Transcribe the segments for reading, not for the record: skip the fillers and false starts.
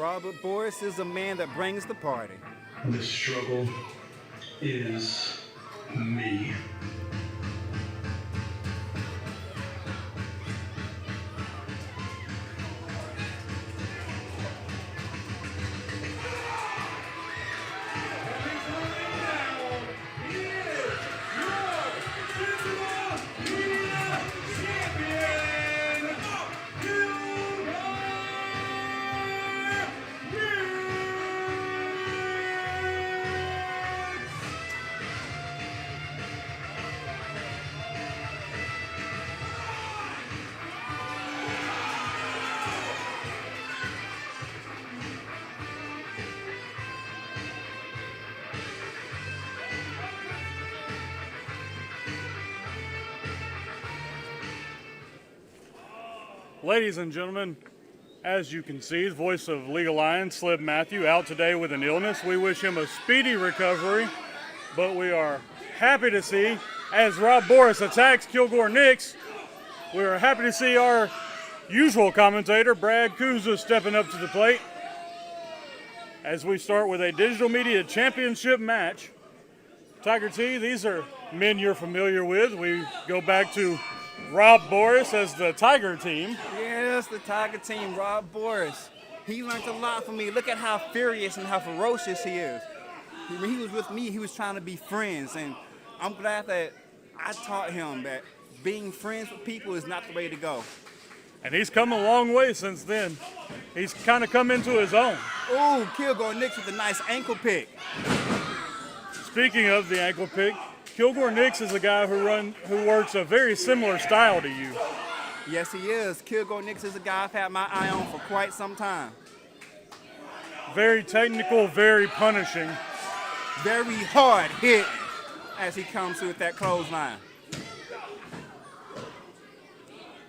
Robert Boris is a man that brings the party. The struggle is me. Ladies and gentlemen, as you can see, the voice of League of Lions, Slib Matthew, out today with an illness. We wish him a speedy recovery, but we are happy to see, as Rob Boris attacks Kilgore Nix, we are happy to see our usual commentator, Brad Kuza, stepping up to the plate as we start with a Digital Media Championship match. Tiger T, these are men you're familiar with. We go back to Rob Boris as the Tiger team. Yes, the Tiger team, Rob Boris. He learned a lot from me. Look at how furious and how ferocious he is. When he was with me, he was trying to be friends, and I'm glad that I taught him that being friends with people is not the way to go. And he's come a long way since then. He's kind of come into his own. Ooh, Kilgore Nix with a nice ankle pick. Speaking of the ankle pick, Kilgore Nix is a guy who works a very similar style to you. Yes, he is. Kilgore Nix is a guy I've had my eye on for quite some time. Very technical, very punishing. Very hard hit as he comes through with that clothesline.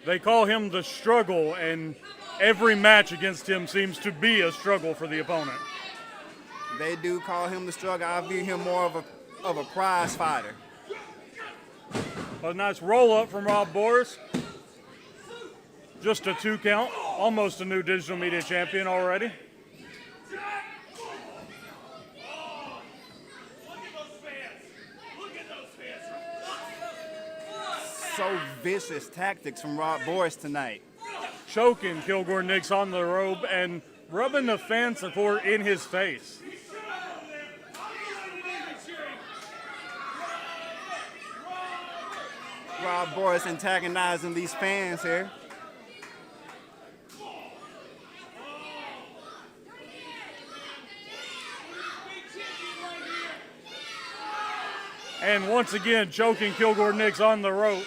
They call him the struggle, and every match against him seems to be a struggle for the opponent. They do call him the struggle. I view him more of a prize fighter. A nice roll up from Rob Boris. Just a 2 count. Almost a new Digital Media champion already. So vicious tactics from Rob Boris tonight. Choking Kilgore Nix on the rope and rubbing the fan support in his face. Rob Boris antagonizing these fans here. And once again, choking Kilgore Nix on the rope.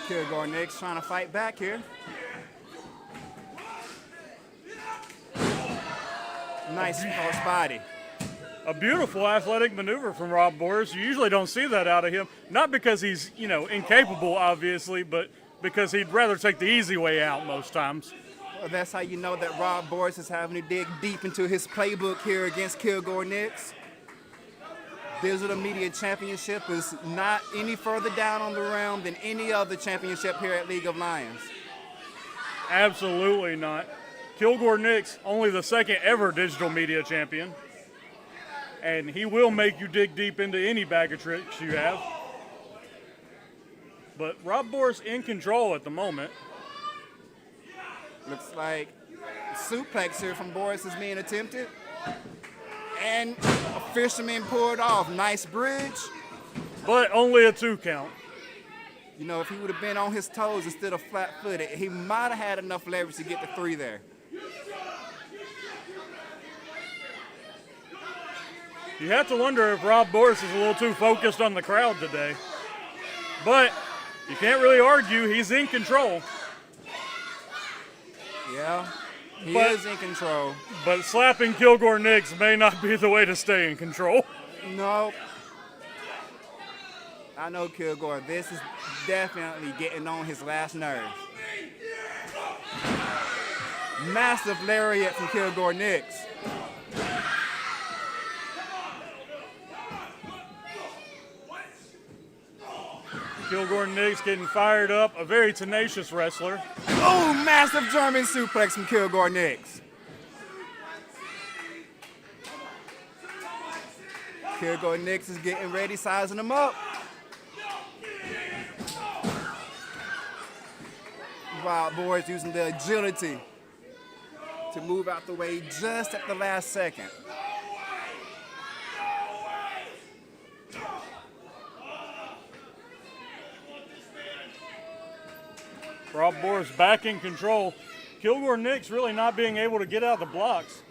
Kilgore Nix trying to fight back here. Nice cross body. A beautiful athletic maneuver from Rob Boris. You usually don't see that out of him. Not because he's, incapable, obviously, but because he'd rather take the easy way out most times. Well, that's how you know that Rob Boris is having to dig deep into his playbook here against Kilgore Nix. Digital Media Championship is not any further down on the realm than any other championship here at League of Lions. Absolutely not. Kilgore Nix, only the second ever Digital Media champion. And he will make you dig deep into any bag of tricks you have. But Rob Boris in control at the moment. Looks like suplex here from Boris is being attempted. And a fisherman pulled off. Nice bridge. But only a 2 count. You know, if he would have been on his toes instead of flat-footed, he might have had enough leverage to get the 3 there. You have to wonder if Rob Boris is a little too focused on the crowd today. But you can't really argue. He's in control. Yeah, he is in control. But slapping Kilgore Nix may not be the way to stay in control. No. I know Kilgore. This is definitely getting on his last nerve. Massive lariat from Kilgore Nix. Kilgore Nix getting fired up, a very tenacious wrestler. Oh, massive German suplex from Kilgore Nix. Kilgore Nix is getting ready, sizing him up. Wild Boys using the agility to move out the way just at the last second. Rob Boris back in control. Kilgore Nix really not being able to get out the blocks.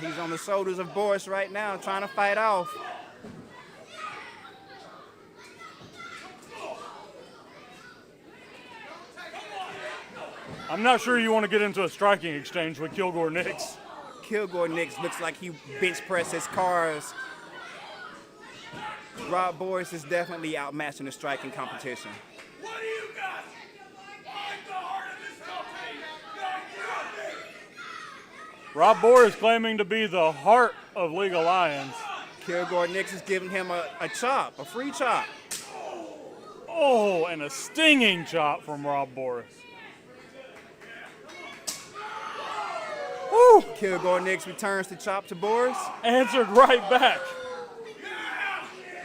He's on the shoulders of Boris right now, trying to fight off. I'm not sure you want to get into a striking exchange with Kilgore Nix. Kilgore Nix looks like he bench presses cars. Rob Boris is definitely outmatched in the striking competition. What do you got? I'm the heart of this company. Rob Boris claiming to be the heart of League of Lions. Kilgore Nix is giving him a chop, a free chop. Oh, and a stinging chop from Rob Boris. Woo! Kilgore Nix returns the chop to Boris. Answered right back.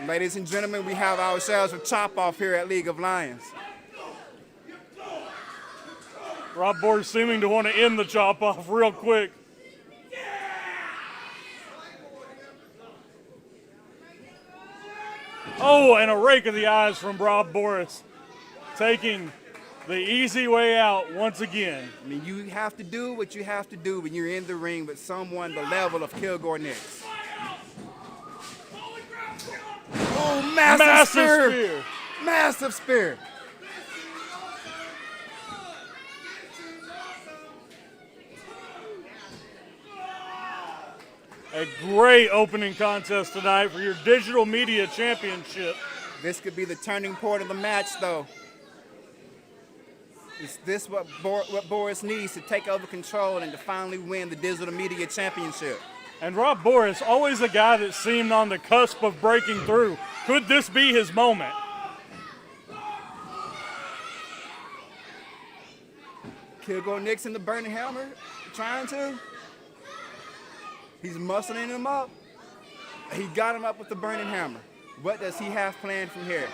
Ladies and gentlemen, we have ourselves a chop off here at League of Lions. Rob Boris seeming to want to end the chop off real quick. Oh, and a rake of the eyes from Rob Boris, taking the easy way out once again. I mean, you have to do what you have to do when you're in the ring with someone the level of Kilgore Nix. Oh, massive spear! Massive spear! A great opening contest tonight for your Digital Media Championship. This could be the turning point of the match, though. Is this what Boris needs to take over control and to finally win the Digital Media Championship? And Rob Boris, always a guy that seemed on the cusp of breaking through. Could this be his moment? Kilgore Nix in the burning hammer, trying to. He's muscling him up. He got him up with the burning hammer. What does he have planned from here?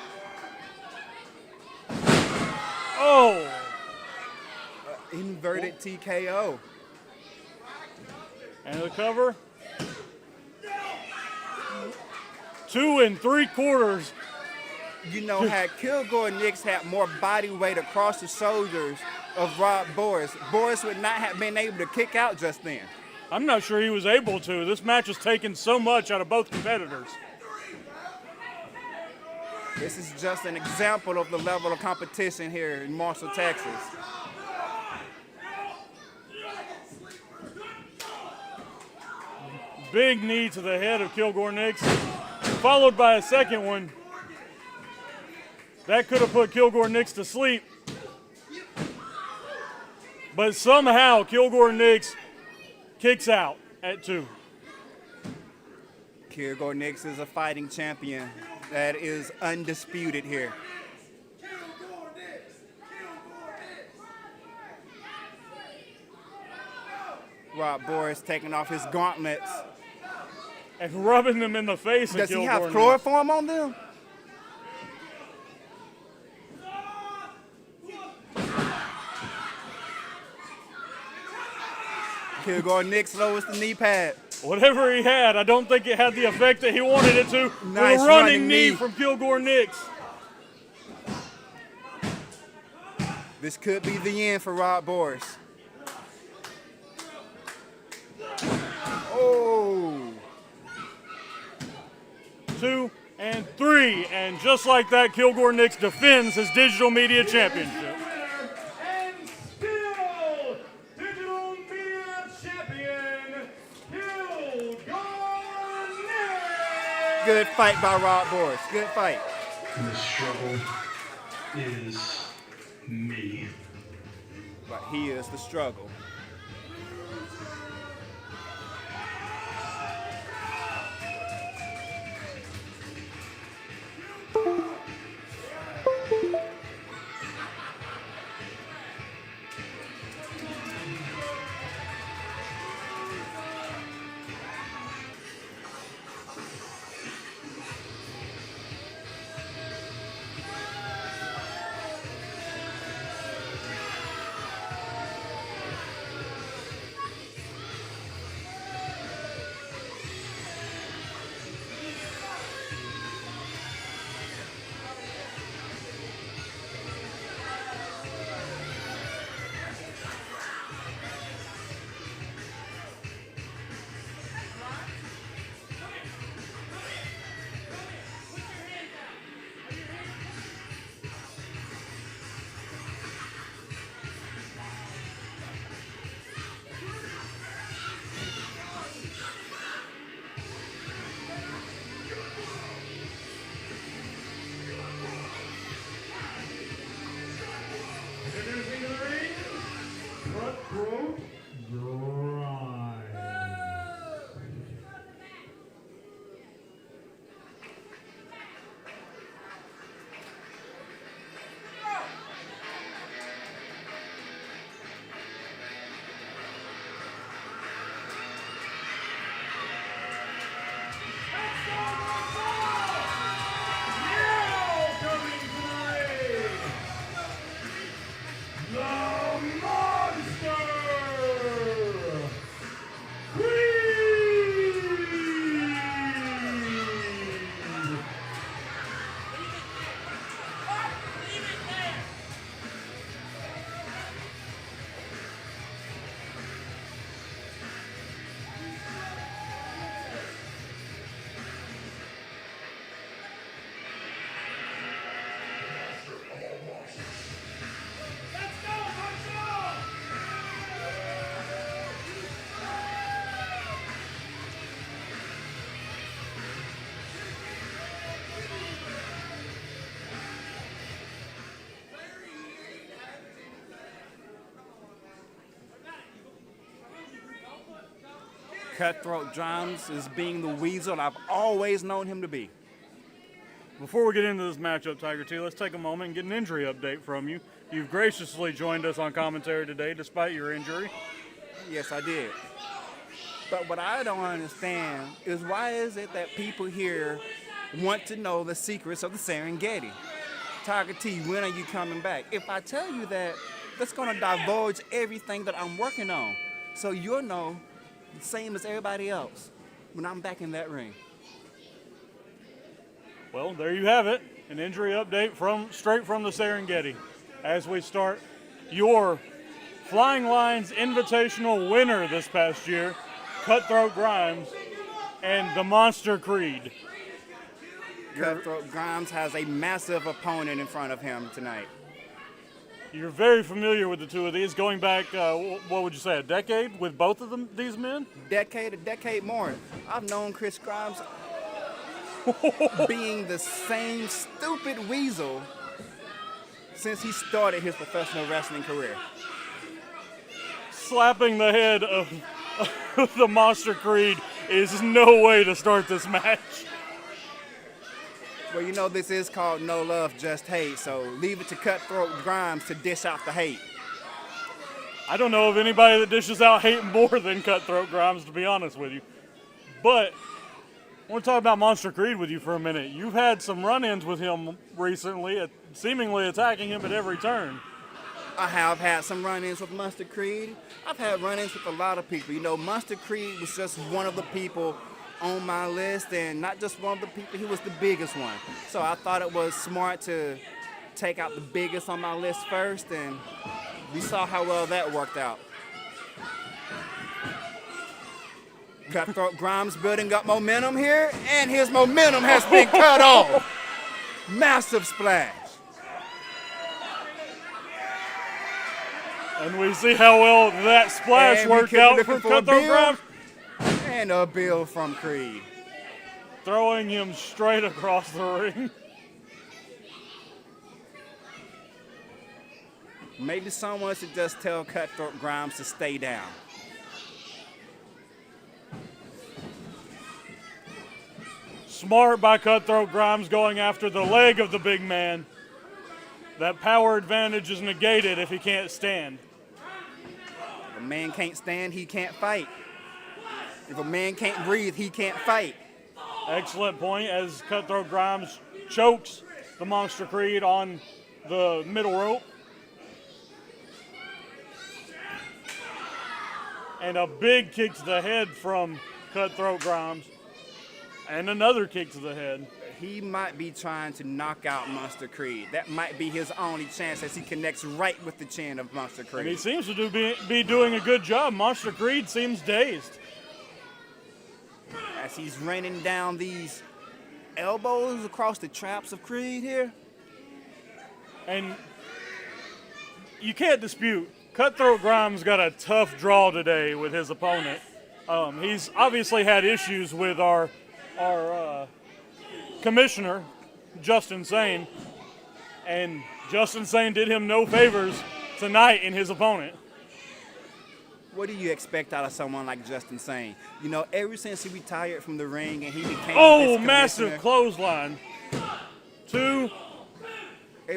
Oh! Inverted TKO. And the cover. 2 3/4. You know, had Kilgore Nix had more body weight across the shoulders of Rob Boris, Boris would not have been able to kick out just then. I'm not sure he was able to. This match has taken so much out of both competitors. This is just an example of the level of competition here in Marshall, Texas. Big knee to the head of Kilgore Nix, followed by a second one. That could have put Kilgore Nix to sleep. But somehow Kilgore Nix kicks out at 2. Kilgore Nix is a fighting champion that is undisputed here. Rob Boris taking off his gauntlets. And rubbing them in the face. Does he have Nix. chloroform on them? Kilgore Nix lowers the knee pad. Whatever he had, I don't think it had the effect that he wanted it to. Nice With a running knee from Kilgore Nix. This could be the end for Rob Boris. Oh. 2 and 3, and just like that, Kilgore Nix defends his Digital Media Championship. And still Digital Media Champion, Kilgore Nix. Good fight by Rob Boris. Good fight. The struggle is me. But he is the struggle. Cutthroat Grimes is being the weasel I've always known him to be. Before we get into this matchup, Tiger T, let's take a moment and get an injury update from you. You've graciously joined us on commentary today despite your injury. Yes, I did. But what I don't understand is why is it that people here want to know the secrets of the Serengeti? Tiger T, when are you coming back? If I tell you that, that's going to divulge everything that I'm working on. So you'll know the same as everybody else when I'm back in that ring. Well, there you have it, an injury update straight from the Serengeti. As we start, your Flying Lions Invitational winner this past year, Cutthroat Grimes, and the Monster Creed. Cutthroat Grimes has a massive opponent in front of him tonight. You're very familiar with the two of these, going back, what would you say, a decade with both of them, these men? A decade more. I've known Chris Grimes being the same stupid weasel since he started his professional wrestling career. Slapping the head of the Monster Creed is no way to start this match. Well, you know this is called No Love, Just Hate, so leave it to Cutthroat Grimes to dish out the hate. I don't know of anybody that dishes out hate more than Cutthroat Grimes, to be honest with you. But I want to talk about Monster Creed with you for a minute. You've had some run-ins with him recently, seemingly attacking him at every turn. I have had some run-ins with Monster Creed. I've had run-ins with a lot of people. You know, Monster Creed was just one of the people on my list, and not just one of the people, he was the biggest one. So I thought it was smart to take out the biggest on my list first, and we saw how well that worked out. Cutthroat Grimes building up momentum here, and his momentum has been cut off. Massive splash. And we see how well that splash And worked out for Cutthroat Grimes. And a bill from Creed. Throwing him straight across the ring. Maybe someone should just tell Cutthroat Grimes to stay down. Smart by Cutthroat Grimes going after the leg of the big man. That power advantage is negated if he can't stand. If a man can't stand, he can't fight. If a man can't breathe, he can't fight. Excellent point as Cutthroat Grimes chokes the Monster Creed on the middle rope. And a big kick to the head from Cutthroat Grimes. And another kick to the head. He might be trying to knock out Monster Creed. That might be his only chance as he connects right with the chin of Monster Creed. And he seems to be doing a good job. Monster Creed seems dazed. As he's raining down these elbows across the traps of Creed here. And you can't dispute, Cutthroat Grimes got a tough draw today with his opponent. He's obviously had issues with our commissioner, Justin Sane, and Justin Sane did him no favors tonight in his opponent. What do you expect out of someone like Justin Sane? You know, ever since he retired from the ring and he became this massive clothesline.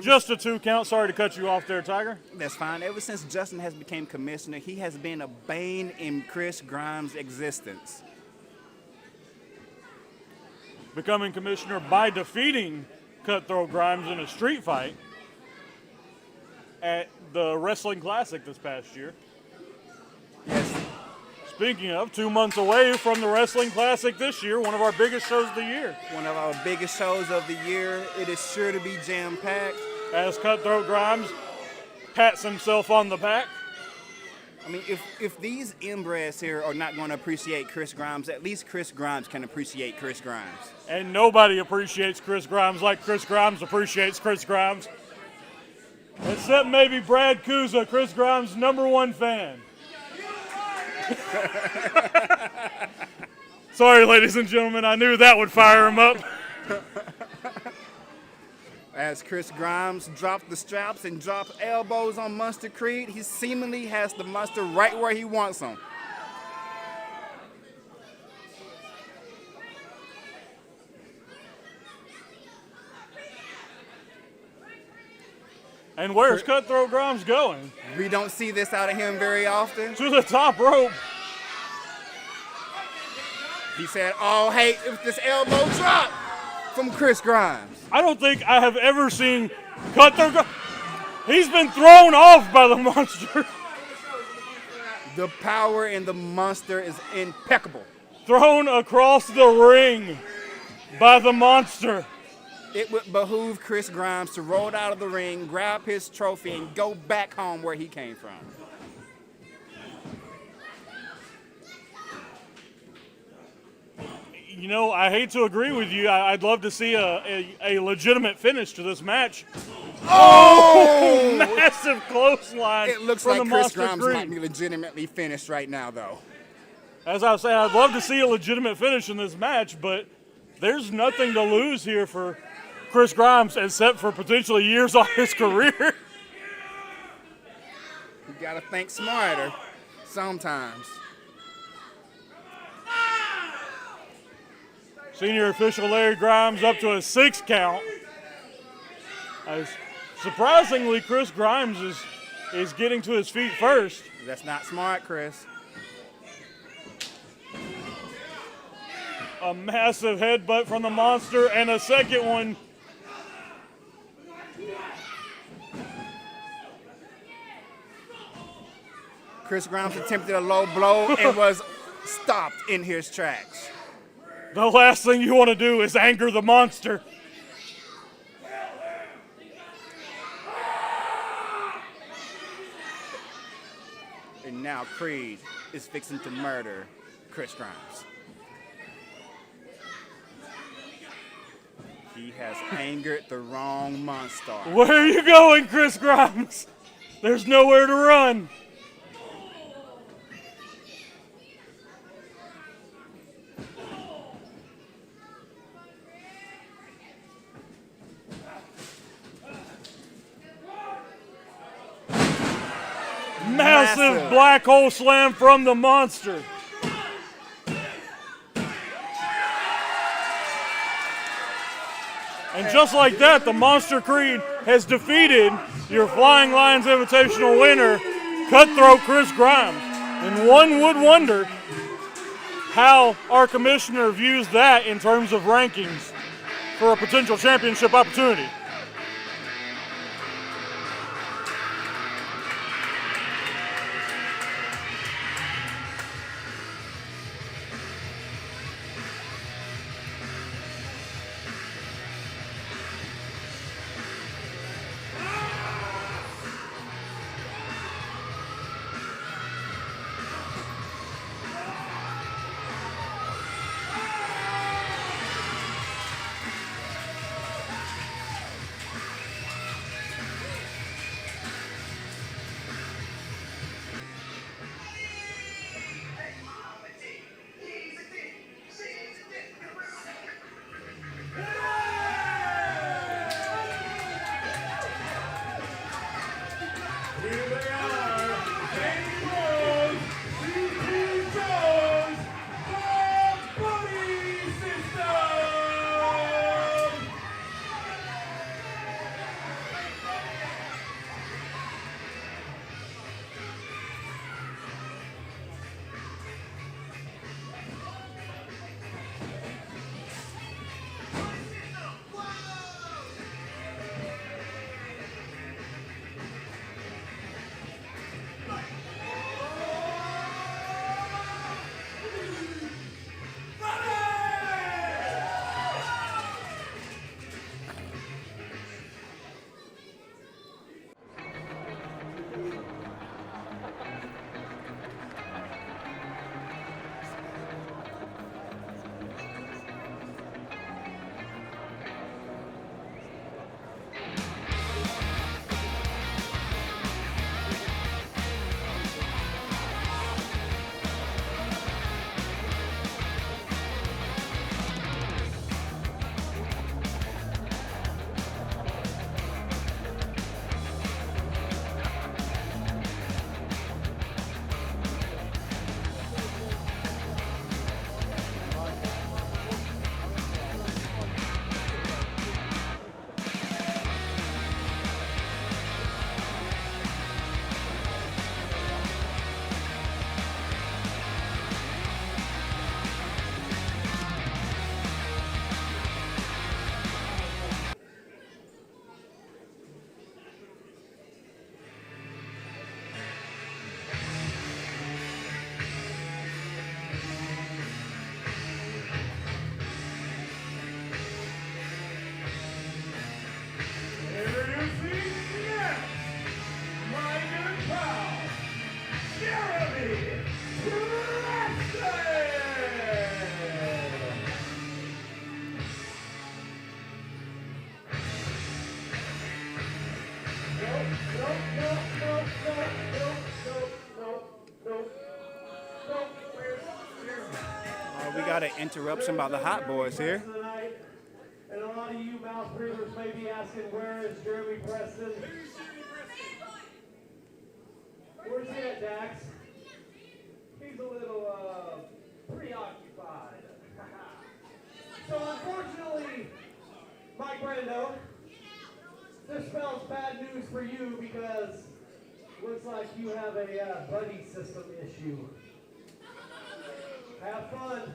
Just a 2 count. Sorry to cut you off there, Tiger. That's fine. Ever since Justin has become commissioner, he has been a bane in Chris Grimes' existence. Becoming commissioner by defeating Cutthroat Grimes in a street fight at the Wrestling Classic this past year. Yes. Speaking of, 2 months away from the Wrestling Classic this year, one of our biggest shows of the year. One of our biggest shows of the year. It is sure to be jam-packed. As Cutthroat Grimes pats himself on the back. I mean, if these inbreds here are not going to appreciate Chris Grimes, at least Chris Grimes can appreciate Chris Grimes. And nobody appreciates Chris Grimes like Chris Grimes appreciates Chris Grimes. Except maybe Brad Kuza, Chris Grimes' #1 fan. Sorry, ladies and gentlemen, I knew that would fire him up. As Chris Grimes dropped the straps and dropped elbows on Monster Creed, he seemingly has the monster right where he wants him. And where's Cutthroat Grimes going? We don't see this out of him very often. To the top rope. He said, "Oh, hey, it was this elbow drop from Chris Grimes." I don't think I have ever seen Cutthroat Grimes. He's been thrown off by the monster. The power in the monster is impeccable. Thrown across the ring by the monster. It would behoove Chris Grimes to roll out of the ring, grab his trophy, and go back home where he came from. You know, I hate to agree with you. I'd love to see a legitimate finish to this match. Oh! Massive clothesline. It looks from like the Chris Monster Grimes Creed. might be legitimately finished right now, though. As I was saying, I'd love to see a legitimate finish in this match, but there's nothing to lose here for Chris Grimes except for potentially years off his career. You gotta think smarter sometimes. Senior official Larry Grimes up to a 6 count. As surprisingly, Chris Grimes is getting to his feet first. That's not smart, Chris. A massive headbutt from the monster and a second one. Chris Grimes attempted a low blow and was stopped in his tracks. The last thing you want to do is anger the monster. And now Creed is fixing to murder Chris Grimes. He has angered the wrong monster. Where are you going, Chris Grimes? There's nowhere to run. Massive black hole slam from the monster. And just like that, the Monster Creed has defeated your Flying Lions Invitational winner, Cutthroat Chris Grimes. And one would wonder how our commissioner views that in terms of rankings for a potential championship opportunity. We got an interruption by the Hot Boys here. And a lot of you mouth breathers may be asking, where is Jeremy Preston? Where's he at, Dax? He's a little preoccupied. So unfortunately, Mike Brando, this spells bad news for you because looks like you have a buddy system issue. Have fun.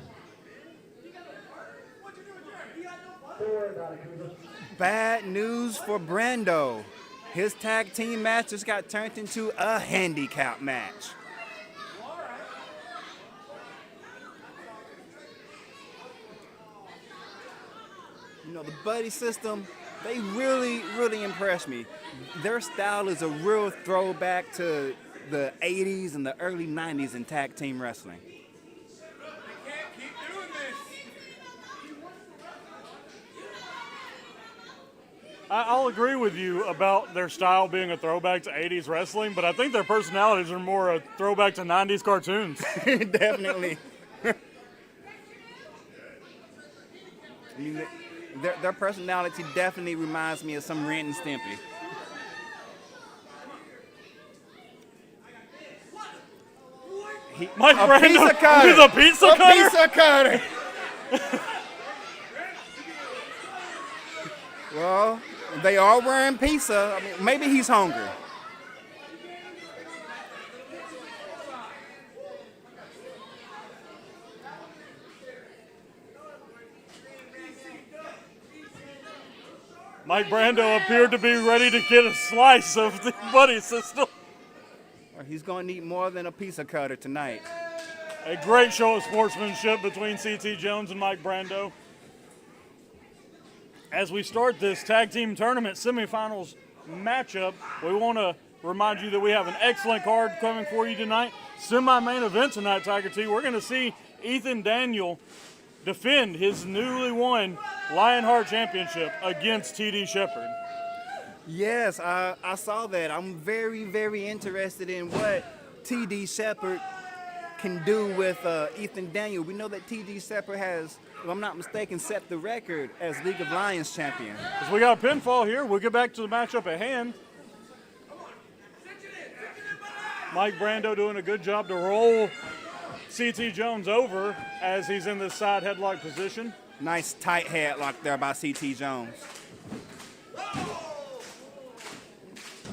Don't worry about it, Cooper. Bad news for Brando. His tag team match just got turned into a handicap match. You know, the buddy system, they really, really impressed me. Their style is a real throwback to the 80s and the early 90s in tag team wrestling. They can't keep doing this. I'll agree with you about their style being a throwback to 80s wrestling, but I think their personalities are more a throwback to 90s cartoons. Definitely. I mean, their personality definitely reminds me of some Ren and Stimpy. Mike A Brando pizza cutter. with a pizza cutter? Pizza cutter. Well, they are wearing pizza. I mean, maybe he's hungry. Mike Brando appeared to be ready to get a slice of the buddy system. Or he's going to need more than a pizza cutter tonight. A great show of sportsmanship between CT Jones and Mike Brando. As we start this tag team tournament semifinals matchup, we want to remind you that we have an excellent card coming for you tonight. Semi-main event tonight, Tiger T. We're going to see Ethan Daniel defend his newly won Lionheart Championship against TD Shepard. Yes, I saw that. I'm very, very interested in what TD Shepard can do with Ethan Daniel. We know that TD Shepard has, if I'm not mistaken, set the record as League of Lions champion. As we got a pinfall here, we'll get back to the matchup at hand. Mike Brando doing a good job to roll CT Jones over as he's in this side headlock position. Nice tight headlock there by CT Jones.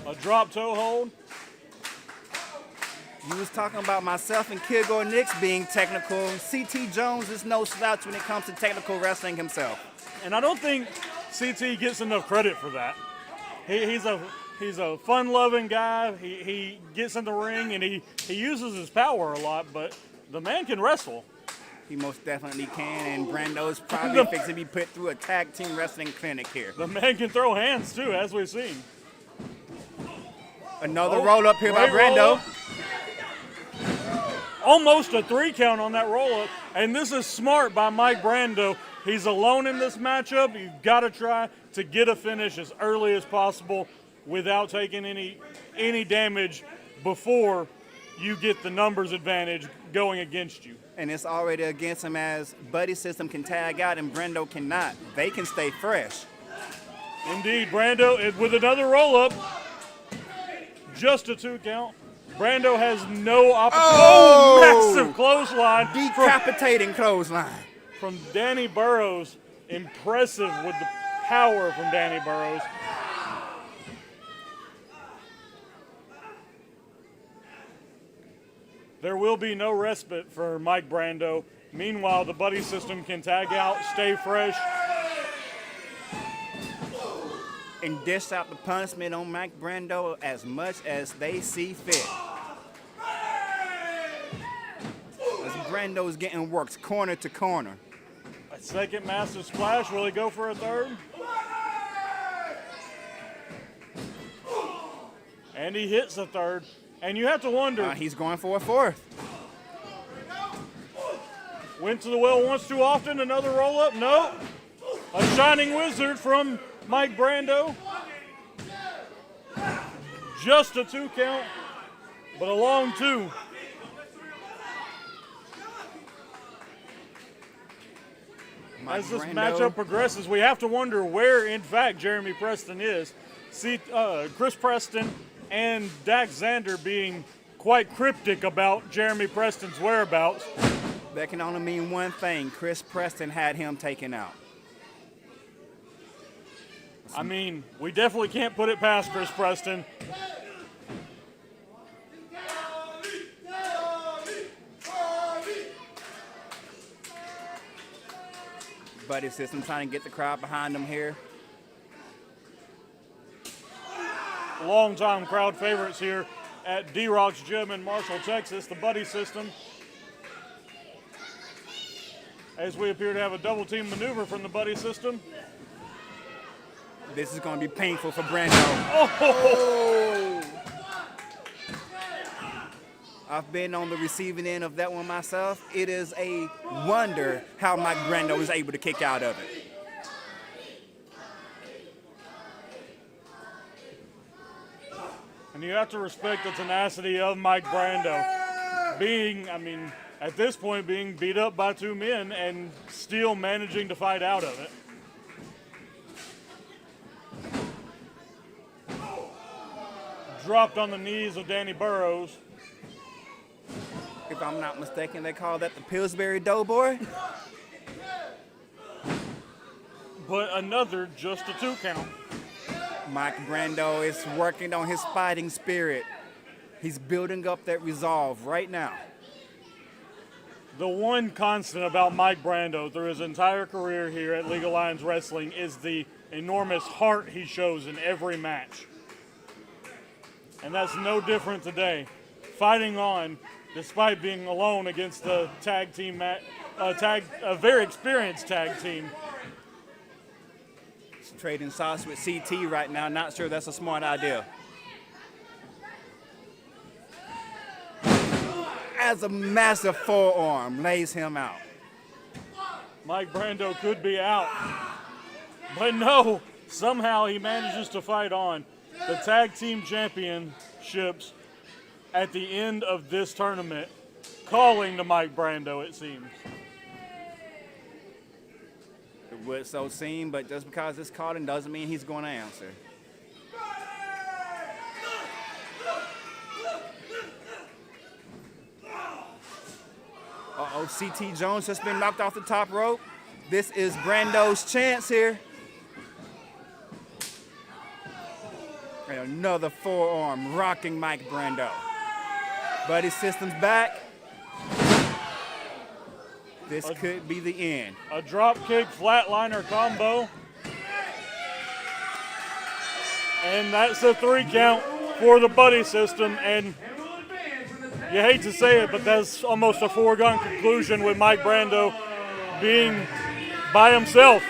A drop toe hold. You was talking about myself and Kilgore Nix being technical. CT Jones is no slouch when it comes to technical wrestling himself. And I don't think CT gets enough credit for that. He's a fun-loving guy. He gets in the ring and he uses his power a lot, but the man can wrestle. He most definitely can, and Brando's probably fixing to be put through a tag team wrestling clinic here. The man can throw hands too, as we've seen. Another roll up here by Brando. Almost a 3 count on that roll up, and this is smart by Mike Brando. He's alone in this matchup. You've got to try to get a finish as early as possible without taking any damage before you get the numbers advantage going against you. And it's already against him as Buddy System can tag out and Brando cannot. They can stay fresh. Indeed, Brando with another roll up. Just a 2 count. Brando has no opportunity. Oh, massive clothesline. Decapitating clothesline. From Danny Burrows. Impressive with the power from Danny Burrows. There will be no respite for Mike Brando. Meanwhile, the buddy system can tag out, stay fresh. And dish out the punishment on Mike Brando as much as they see fit. As Brando's getting worked corner to corner. A second massive splash. Will he go for a third? And he hits a third. And you have to wonder. He's going for a fourth. Went to the well once too often. Another roll up. No. A shining wizard from Mike Brando. Just a 2 count, but a long 2. As this Brando. matchup progresses, we have to wonder where, in fact, Jeremy Preston is. See, Chris Preston and Dax Xander being quite cryptic about Jeremy Preston's whereabouts. That can only mean one thing. Chris Preston had him taken out. I mean, we definitely can't put it past Chris Preston. Buddy System trying to get the crowd behind him here. Long-time crowd favorites here at D-Rock's Gym in Marshall, Texas, the Buddy System. As we appear to have a double-team maneuver from the Buddy System. This is going to be painful for Brando. Oh! I've been on the receiving end of that one myself. It is a wonder how Mike Brando is able to kick out of it. And you have to respect the tenacity of Mike Brando. Being, I mean, at this point, being beat up by two men and still managing to fight out of it. Dropped on the knees of Danny Burrows. If I'm not mistaken, they call that the Pillsbury Doughboy. But another just a 2 count. Mike Brando is working on his fighting spirit. He's building up that resolve right now. The one constant about Mike Brando through his entire career here at League of Lions Wrestling is the enormous heart he shows in every match. And that's no different today. Fighting on, despite being alone against the tag team, a very experienced tag team. He's trading sauce with CT right now. Not sure that's a smart idea. As a massive forearm lays him out. Mike Brando could be out. But no, somehow he manages to fight on. The tag team championships at the end of this tournament, calling to Mike Brando, it seems. It would so seem, but just because it's calling doesn't mean he's going to answer. Uh-oh, CT Jones just been knocked off the top rope. This is Brando's chance here. And another forearm rocking Mike Brando. Buddy System's back. This could be the end. A drop kick flatliner combo. And that's a 3 count for the Buddy System. And you hate to say it, but that's almost a foregone conclusion with Mike Brando being by himself.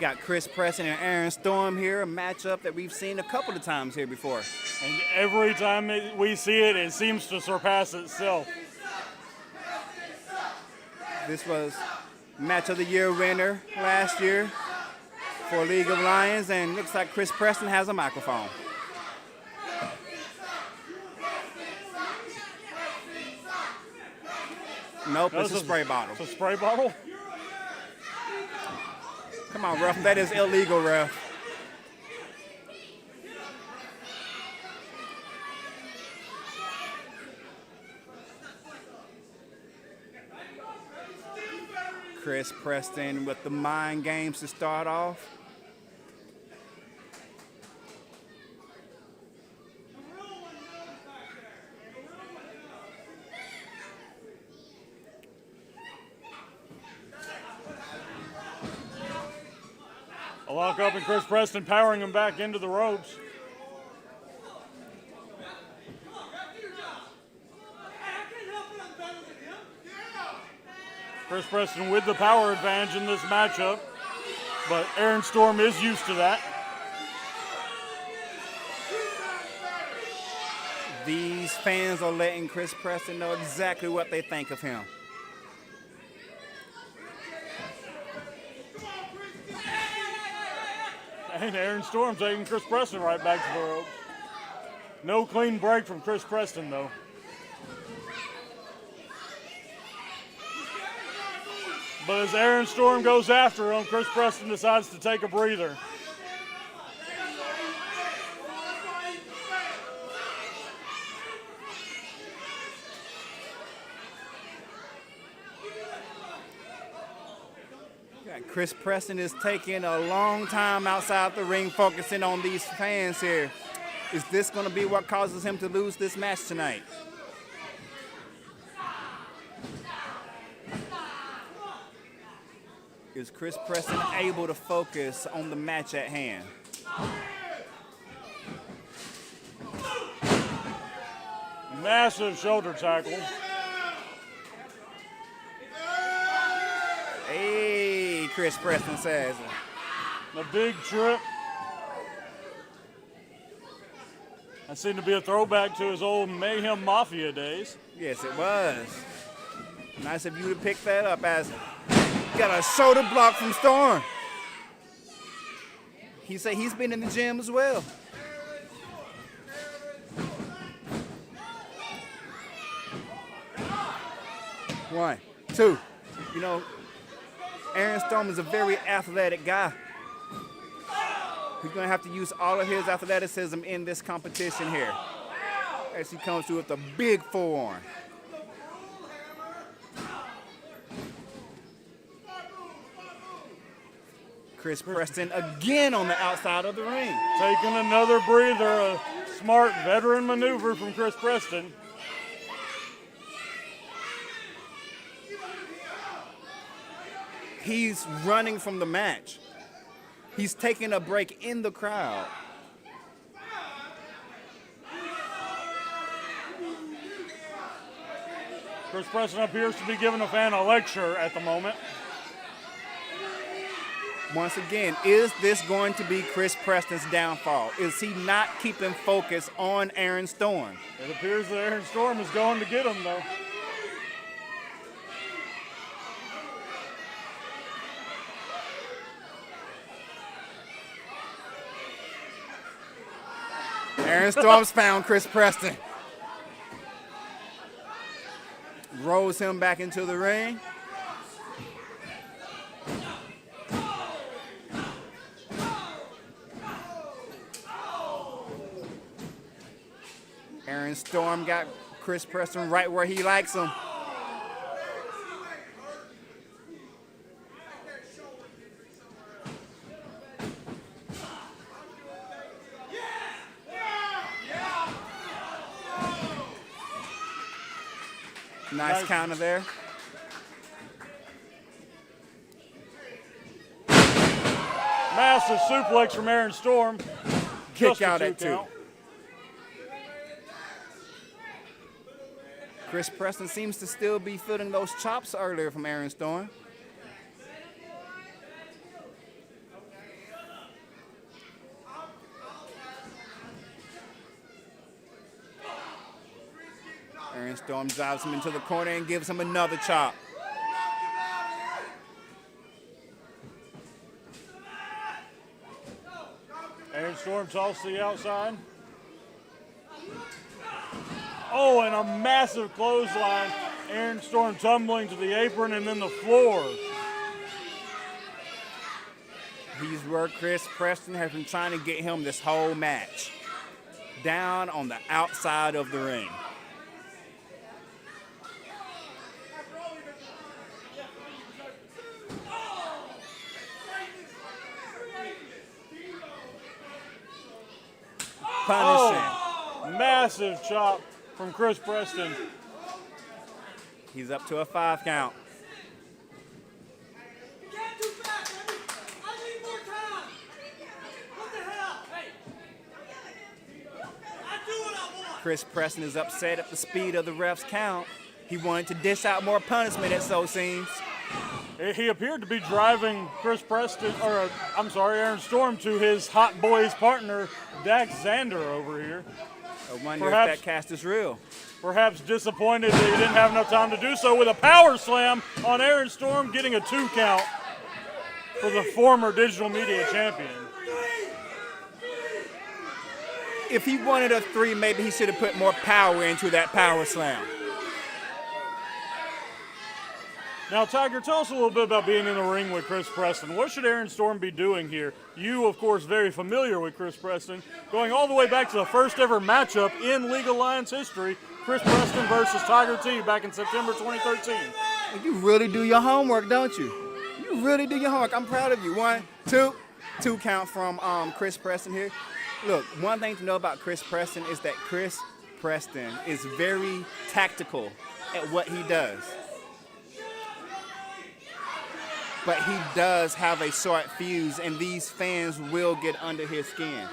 got Chris Preston and Aaron Storm here, a matchup that we've seen a couple of times here before. And every time we see it, it seems to surpass itself. This was Match of the Year winner last year for League of Lions, and looks like Chris Preston has a microphone. Nope, it's a spray bottle. It's a spray bottle? Come on, ref. That is illegal, ref. Chris Preston with the mind games to start off. A lock up and Chris Preston powering him back into the ropes. Chris Preston with the power advantage in this matchup, but Aaron Storm is used to that. These fans are letting Chris Preston know exactly what they think of him. And Aaron Storm taking Chris Preston right back to the ropes. No clean break from Chris Preston, though. But as Aaron Storm goes after him, Chris Preston decides to take a breather. Chris Preston is taking a long time outside the ring, focusing on these fans here. Is this going to be what causes him to lose this match tonight? Is Chris Preston able to focus on the match at hand? Massive shoulder tackle. Hey, Chris Preston says. A big trip. That seemed to be a throwback to his old Mayhem Mafia days. Yes, it was. Nice of you to pick that up as got a shoulder block from Storm. He said he's been in the gym as well. One, two. You know, Aaron Storm is a very athletic guy. He's going to have to use all of his athleticism in this competition here as he comes through with a big forearm. Chris Preston again on the outside of the ring. Taking another breather, a smart veteran maneuver from Chris Preston. He's running from the match. He's taking a break in the crowd. Chris Preston appears to be giving a fan a lecture at the moment. Once again, is this going to be Chris Preston's downfall? Is he not keeping focus on Aaron Storm? It appears that Aaron Storm is going to get him, though. Aaron Storm's found Chris Preston. Rolls him back into the ring. Aaron Storm got Chris Preston right where he likes him. Nice counter there. Massive suplex from Aaron Storm. Kick out at 2. Chris Preston seems to still be feeling those chops earlier from Aaron Storm. Storm drives him into the corner and gives him another chop. Aaron Storm toss to the outside. Oh, and a massive clothesline. Aaron Storm tumbling to the apron and then the floor. He's where Chris Preston has been trying to get him this whole match. Down on the outside of the ring. Punishing. Oh, massive chop from Chris Preston. He's up to a 5 count. Can't do fast, baby. I need more time. What the hell? Hey. I do what I want. Chris Preston is upset at the speed of the ref's count. He wanted to dish out more punishment, it so seems. He appeared to be driving Aaron Storm to his Hot Boys partner, Dax Xander over here. I wonder if that cast is real. Perhaps disappointed that he didn't have enough time to do so with a power slam on Aaron Storm, getting a 2 count for the former digital media champion. If he wanted a 3, maybe he should have put more power into that power slam. Now, Tiger, tell us a little bit about being in the ring with Chris Preston. What should Aaron Storm be doing here? You, of course, very familiar with Chris Preston, going all the way back to the first ever matchup in League Alliance history, Chris Preston versus Tiger T back in September 2013. You really do your homework, don't you? You really do your homework. I'm proud of you. 1, 2, 2 count from Chris Preston here. Look, one thing to know about Chris Preston is that Chris Preston is very tactical at what he does. But he does have a short fuse, and these fans will get under his skin.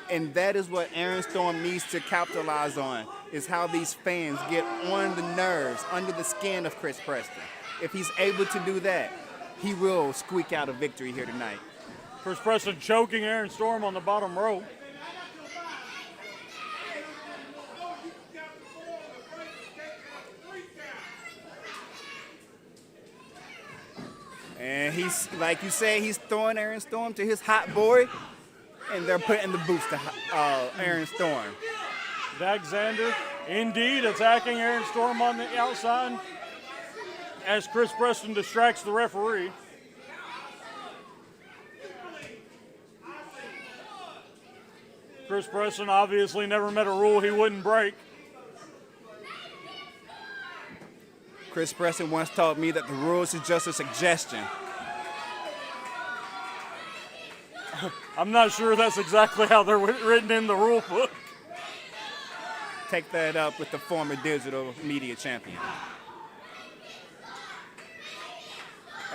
And that is what Aaron Storm needs to capitalize on, is how these fans get on the nerves, under the skin of Chris Preston. If he's able to do that, he will squeak out a victory here tonight. Chris Preston choking Aaron Storm on the bottom rope. And he's, like you said, he's throwing Aaron Storm to his hot boy, and they're putting the boost to Aaron Storm. Dax Xander, indeed, attacking Aaron Storm on the outside as Chris Preston distracts the referee. Chris Preston obviously never met a rule he wouldn't break. Chris Preston once told me that the rules is just a suggestion. I'm not sure that's exactly how they're written in the rule book. Take that up with the former digital media champion.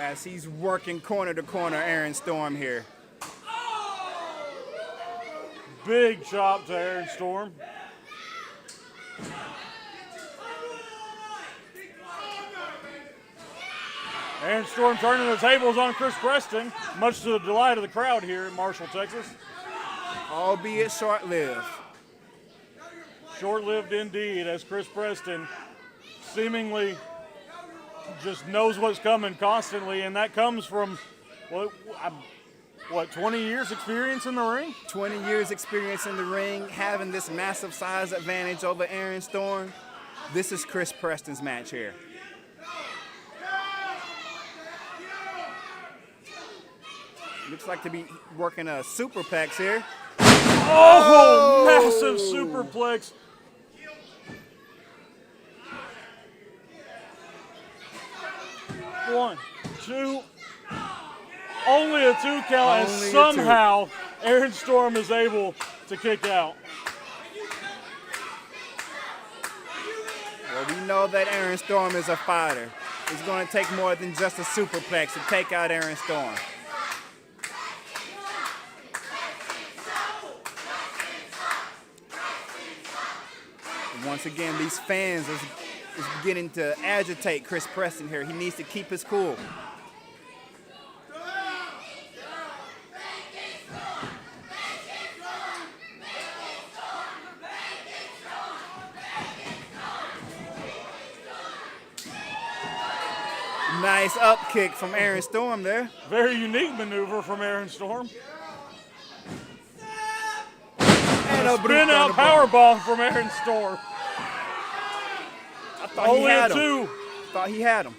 As he's working corner to corner Aaron Storm here. Big chop to Aaron Storm. Aaron Storm turning the tables on Chris Preston, much to the delight of the crowd here in Marshall, Texas. Albeit short-lived. Short-lived indeed, as Chris Preston seemingly just knows what's coming constantly, and that comes from, what, 20 years experience in the ring? 20 years experience in the ring, having this massive size advantage over Aaron Storm. This is Chris Preston's match here. Looks like to be working a superplex here. Oh, massive superplex. One, two. Only a 2 count, and somehow Aaron Storm is able to kick out. Well, we know that Aaron Storm is a fighter. It's going to take more than just a superplex to take out Aaron Storm. Once again, these fans is beginning to agitate Chris Preston here. He needs to keep his cool. Nice up kick from Aaron Storm there. Very unique maneuver from Aaron Storm. And a Spin out power bomb from Aaron Storm. I thought he Only a had him. 2. Thought he had him.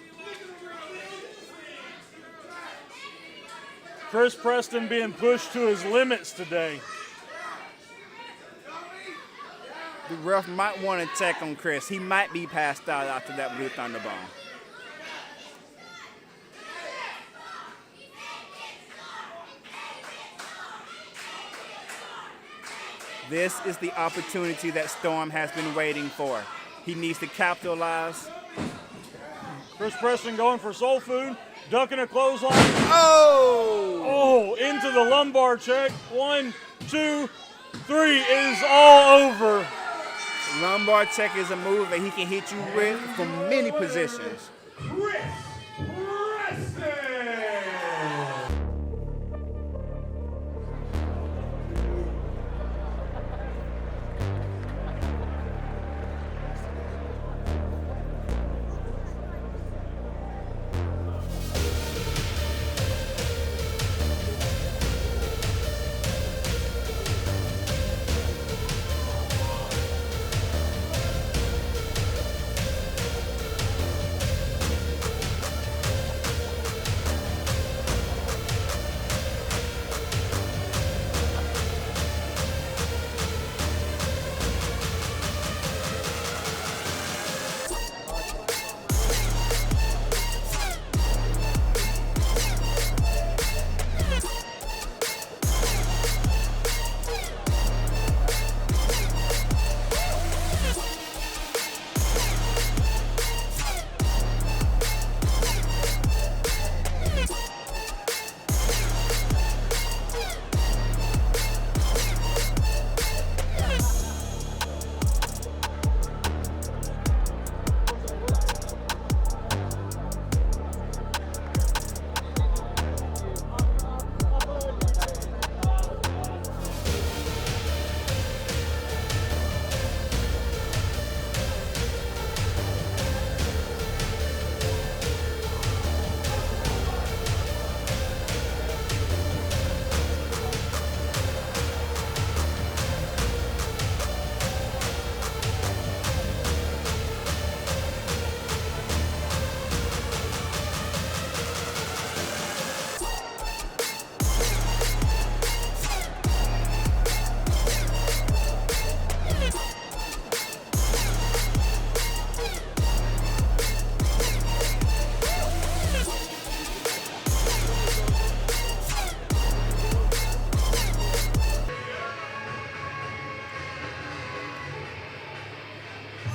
Chris Preston being pushed to his limits today. The ref might want to check on Chris. He might be passed out after that Blue Thunder bomb. This is the opportunity that Storm has been waiting for. He needs to capitalize. Chris Preston going for soul food, ducking a clothesline. Oh! Oh, into the lumbar check. 1, 2, 3 is all over. Lumbar check is a move that he can hit you with from many positions. Chris Preston!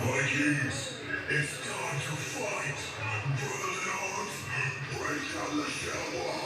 Vikings, it's time to fight. Brotherly arms, break down the shell wall.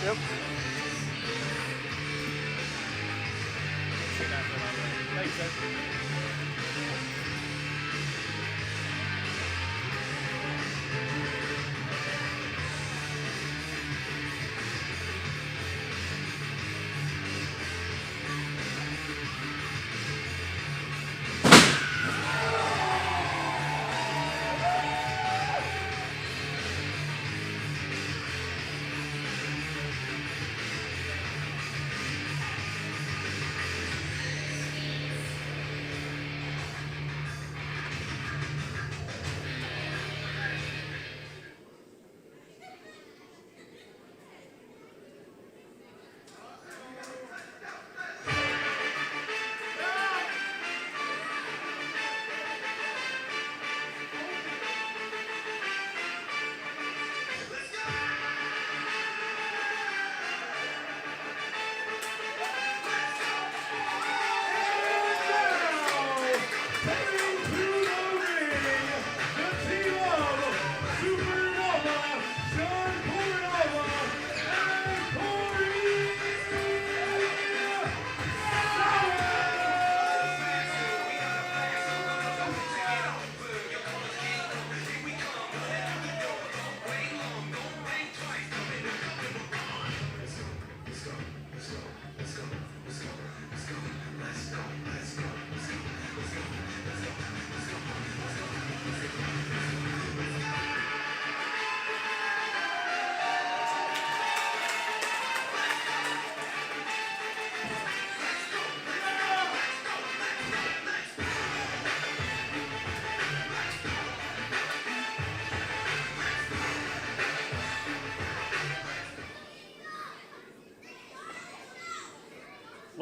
Yep. Thanks, sir.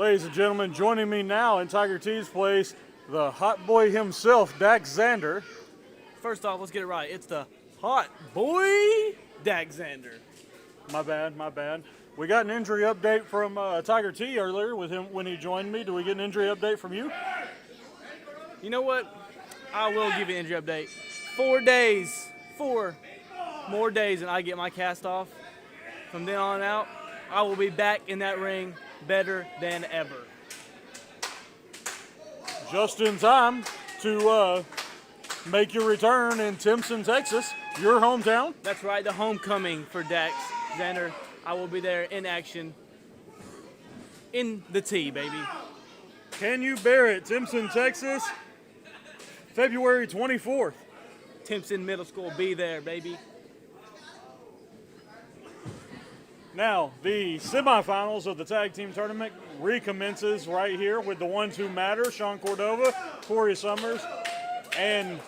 Ladies and gentlemen, joining me now in Tiger T's place, the hot boy himself, Dax Xander. First off, let's get it right. It's the hot boy, Dax Xander. My bad. We got an injury update from Tiger T earlier with him when he joined me. Do we get an injury update from you? You know what? I will give you an injury update. 4 days, 4 more days, and I get my cast off. From then on out, I will be back in that ring better than ever. Just in time to make your return in Timpson, Texas, your hometown. That's right, the homecoming for Dax Xander. I will be there in action in the T, baby. Can you bear it? Timpson, Texas, February 24th. Timpson Middle School, be there, baby. Now, the semifinals of the tag team tournament recommences right here with the ones who matter, Sean Cordova, Corey Summers, and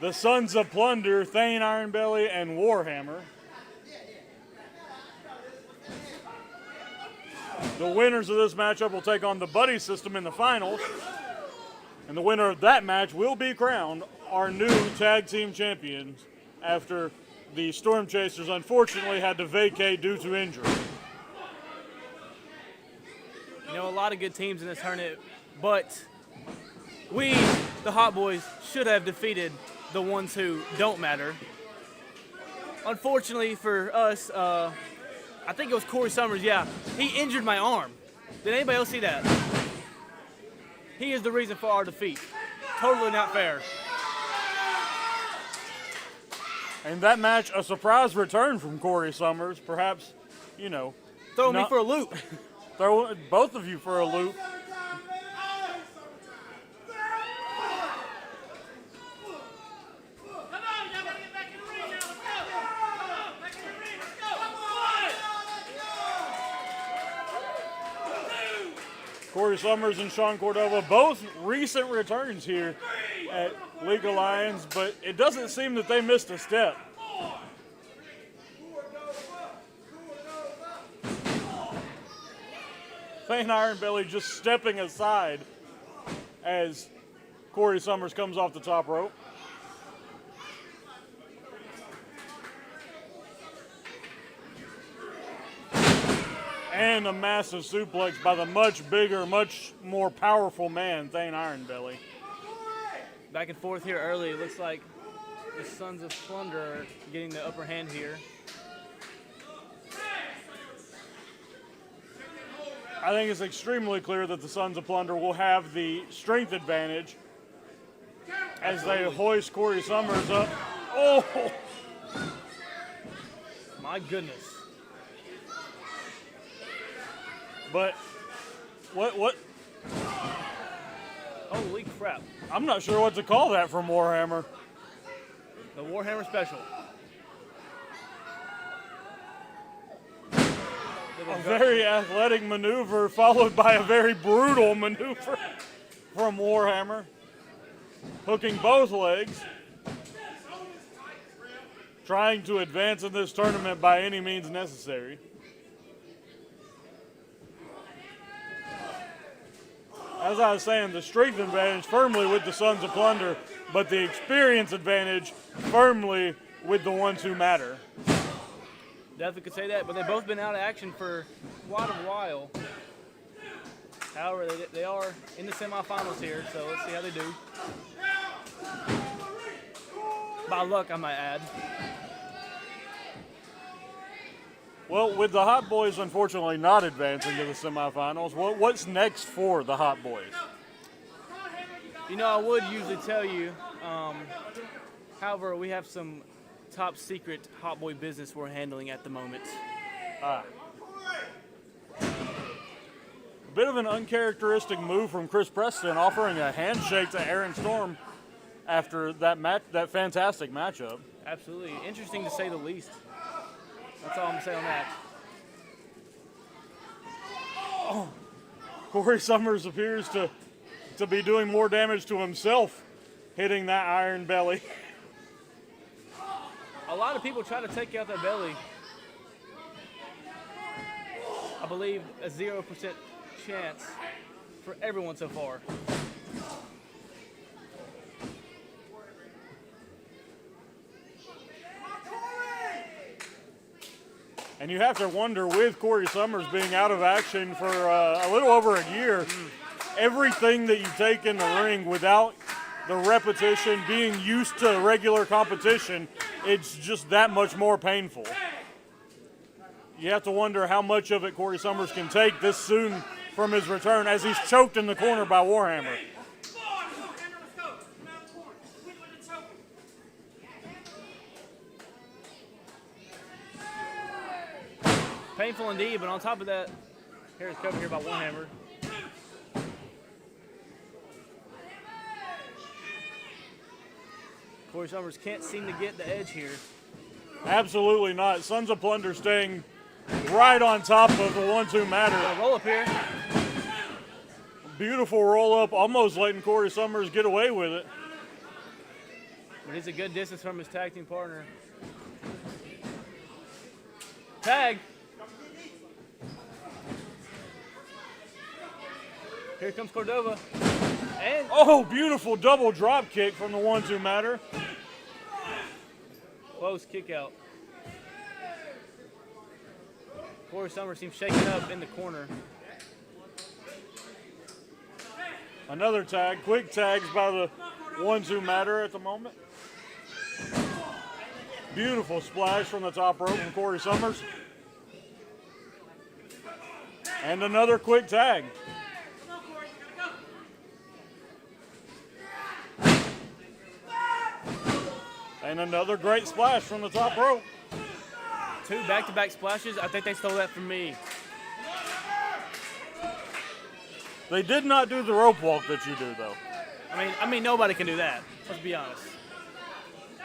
the Sons of Plunder, Thane Ironbelly, and Warhammer. The winners of this matchup will take on the Buddy System in the finals, and the winner of that match will be crowned our new tag team champions after the Storm Chasers unfortunately had to vacate due to injury. You know, a lot of good teams in this tournament, but we, the Hot Boys, should have defeated the ones who don't matter. Unfortunately for us, I think it was Corey Summers, yeah, he injured my arm. Did anybody else see that? He is the reason for our defeat. Totally not fair. And that match, a surprise return from Corey Summers, perhaps, you know. Throw me for a loop. Throw both of you for a loop. Corey Summers and Sean Cordova, both recent returns here at League of Lions, but it doesn't seem that they missed a step. Thane Ironbelly just stepping aside as Corey Summers comes off the top rope. And a massive suplex by the much bigger, much more powerful man, Thane Ironbelly. Back and forth here early. It looks like the Sons of Plunder are getting the upper hand here. I think it's extremely clear that the Sons of Plunder will have the strength advantage as they hoist Corey Summers up. Oh! My goodness. But what? Holy crap. I'm not sure what to call that from Warhammer. The Warhammer Special. A very athletic maneuver followed by a very brutal maneuver from Warhammer. Hooking both legs. Trying to advance in this tournament by any means necessary. As I was saying, the strength advantage firmly with the Sons of Plunder, but the experience advantage firmly with the ones who matter. Definitely could say that, but they've both been out of action for quite a while. However, they are in the semifinals here, so let's see how they do. By luck, I might add. Well, with the Hot Boys unfortunately not advancing to the semifinals, what's next for the Hot Boys? You know, I would usually tell you, however, we have some top secret Hot Boy business we're handling at the moment. A bit of an uncharacteristic move from Chris Preston, offering a handshake to Aaron Storm after that fantastic matchup. Absolutely. Interesting to say the least. That's all I'm going to say on that. Oh, Corey Summers appears to be doing more damage to himself, hitting that iron belly. A lot of people try to take out their belly. I believe a 0% chance for everyone so far. And you have to wonder, with Corey Summers being out of action for a little over a year, everything that you take in the ring without the repetition, being used to regular competition, it's just that much more painful. You have to wonder how much of it Corey Summers can take this soon from his return, as he's choked in the corner by Warhammer. Painful indeed, but on top of that, here's cover here by Warhammer. Corey Summers can't seem to get the edge here. Absolutely not. Sons of Plunder staying right on top of the ones who matter. Roll up here. Beautiful roll up, almost letting Corey Summers get away with it. But he's a good distance from his tag team partner. Tag. Here comes Cordova. And oh, beautiful double drop kick from the ones who matter. Close kick out. Corey Summers seems shaken up in the corner. Another tag, quick tags by the ones who matter at the moment. Beautiful splash from the top rope from Corey Summers. And another quick tag. And another great splash from the top rope. 2 back-to-back splashes. I think they stole that from me. They did not do the rope walk that you do, though. I mean, nobody can do that. Let's be honest.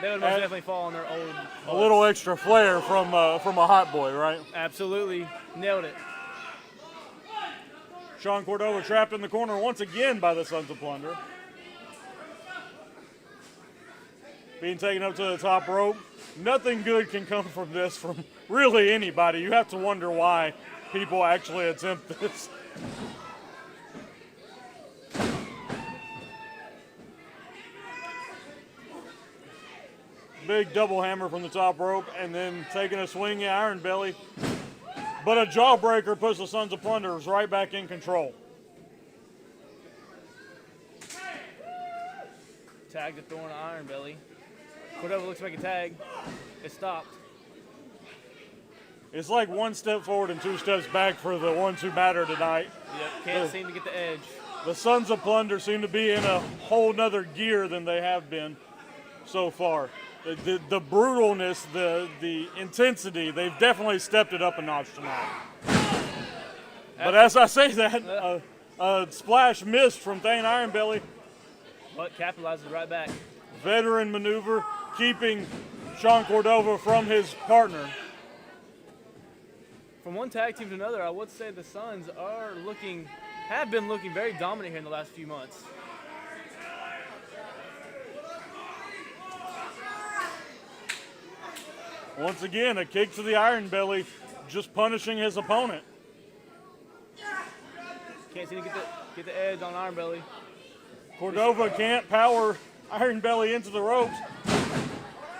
They would most definitely fall on their old. A little extra flair from a hot boy, right? Absolutely, nailed it. Sean Cordova trapped in the corner once again by the Sons of Plunder. Being taken up to the top rope. Nothing good can come from this from really anybody. You have to wonder why people actually attempt this. Big double hammer from the top rope and then taking a swing at Iron Belly. But a jawbreaker puts the Sons of Plunders right back in control. Tag to Thorn Iron Belly. Cordova looks like a tag. It stopped. It's like 1 step forward and 2 steps back for the ones who matter tonight. Yep, can't seem to get the edge. The Sons of Plunder seem to be in a whole nother gear than they have been so far. The brutalness, the intensity, they've definitely stepped it up a notch tonight. But as I say that, a splash missed from Thane Iron Belly. But capitalizes right back. Veteran maneuver, keeping Sean Cordova from his partner. From one tag team to another, I would say the Suns have been looking very dominant here in the last few months. Once again, a kick to the Iron Belly, just punishing his opponent. Can't seem to get the edge on Iron Belly. Cordova can't power Iron Belly into the ropes.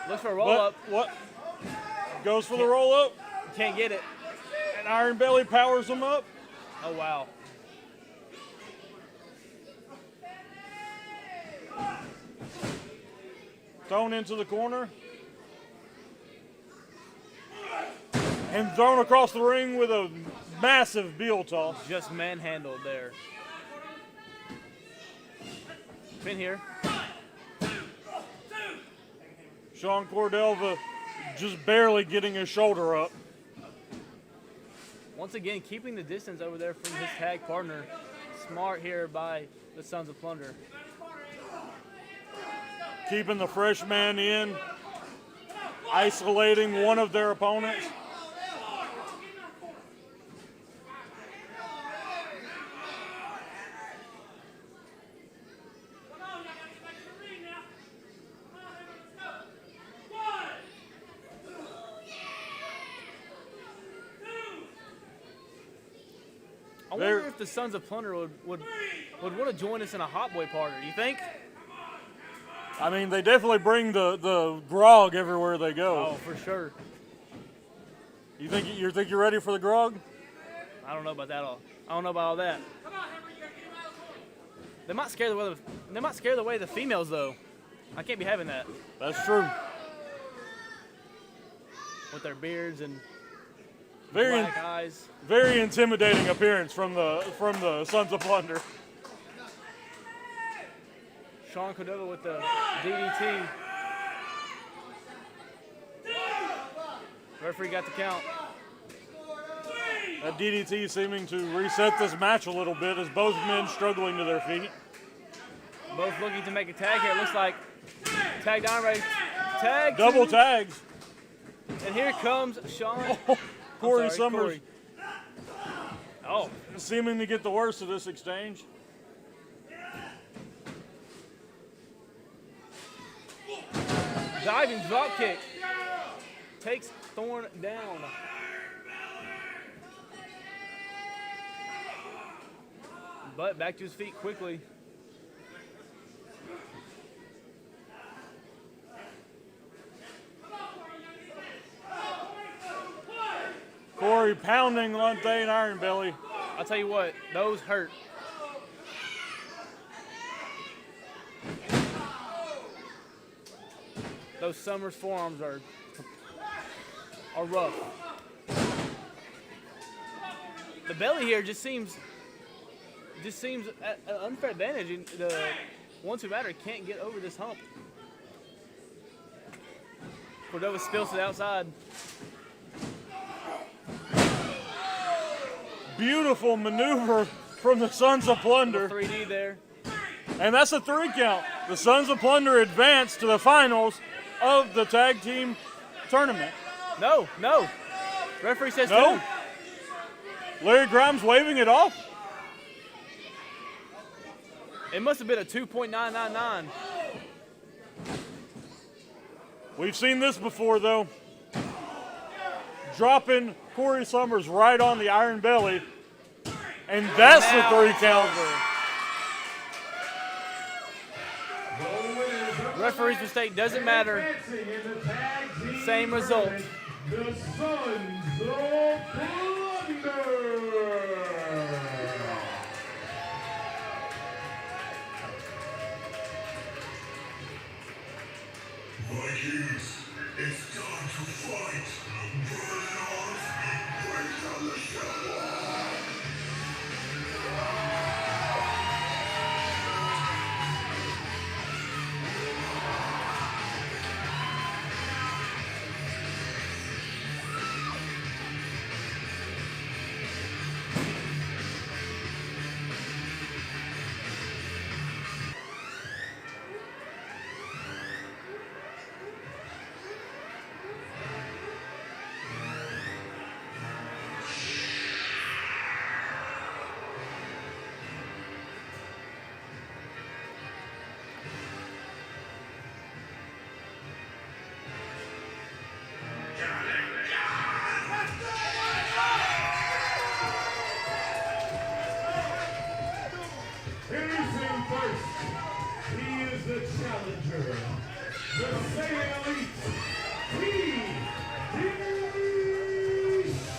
Looks for a roll-up. What? Goes for the roll-up. Can't get it. And Iron Belly powers him up. Oh, wow. Thrown into the corner. And thrown across the ring with a massive heel toss. Just manhandled there. Pin here. Sean Cordova just barely getting his shoulder up. Once again, keeping the distance over there from his tag partner. Smart here by the Sons of Plunder. Keeping the fresh man in. Isolating one of their opponents. wonder if the Sons of Plunder would want to join us in a Hot Boy party. You think? I mean, they definitely bring the grog everywhere they go. Oh, for sure. You think you're ready for the grog? I don't know about that all. I don't know about all that. They might scare away the females though. I can't be having that That's true. with their beards and Very black eyes. very intimidating appearance from the Sons of Plunder. Sean Cordova with the DDT. Referee got the count. That DDT seeming to reset this match a little bit as both men struggling to their feet. Both looking to make a tag here. It looks like tag down right. Tag. Double two. tags. And here comes Sean. Corey I'm sorry, Summers Corey. Oh, seeming to get the worst of this exchange. diving drop kick. Takes Thorne down. But back to his feet quickly. Corey pounding Lunte and Iron Belly. I'll tell you what, those hurt. Those Summers forearms are rough. The belly here just seems an unfair advantage, and the ones who matter can't get over this hump. Cordova spills to the outside. Beautiful maneuver from the Sons of Plunder. 3D there. And that's a 3 count. The Sons of Plunder advance to the finals of the tag team tournament. No. Referee says No. 2. Larry Grimes waving it off. It must have been a 2.999. We've seen this before, though. Dropping Corey Summers right on the Iron Belly. And that's the 3 count. Referee's mistake doesn't matter. Same result. The Sons of Plunder. Vikings, it's time to fight. Burn off, break down the shower. Introducing first, he is the challenger, the Saiyan Elite, TD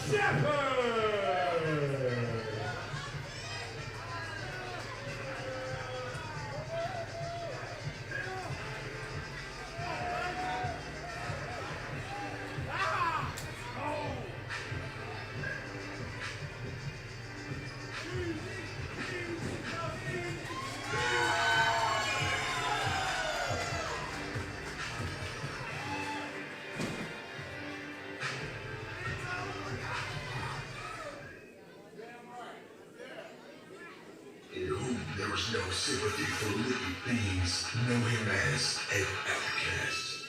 Shepard. In whom there is no sympathy for living beings, know him as an outcast.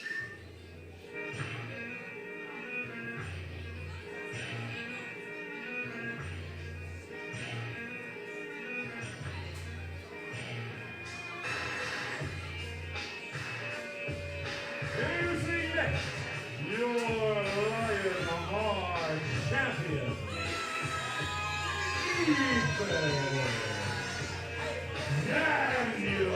Introducing next, your Lion Heart champion, TD Daniel.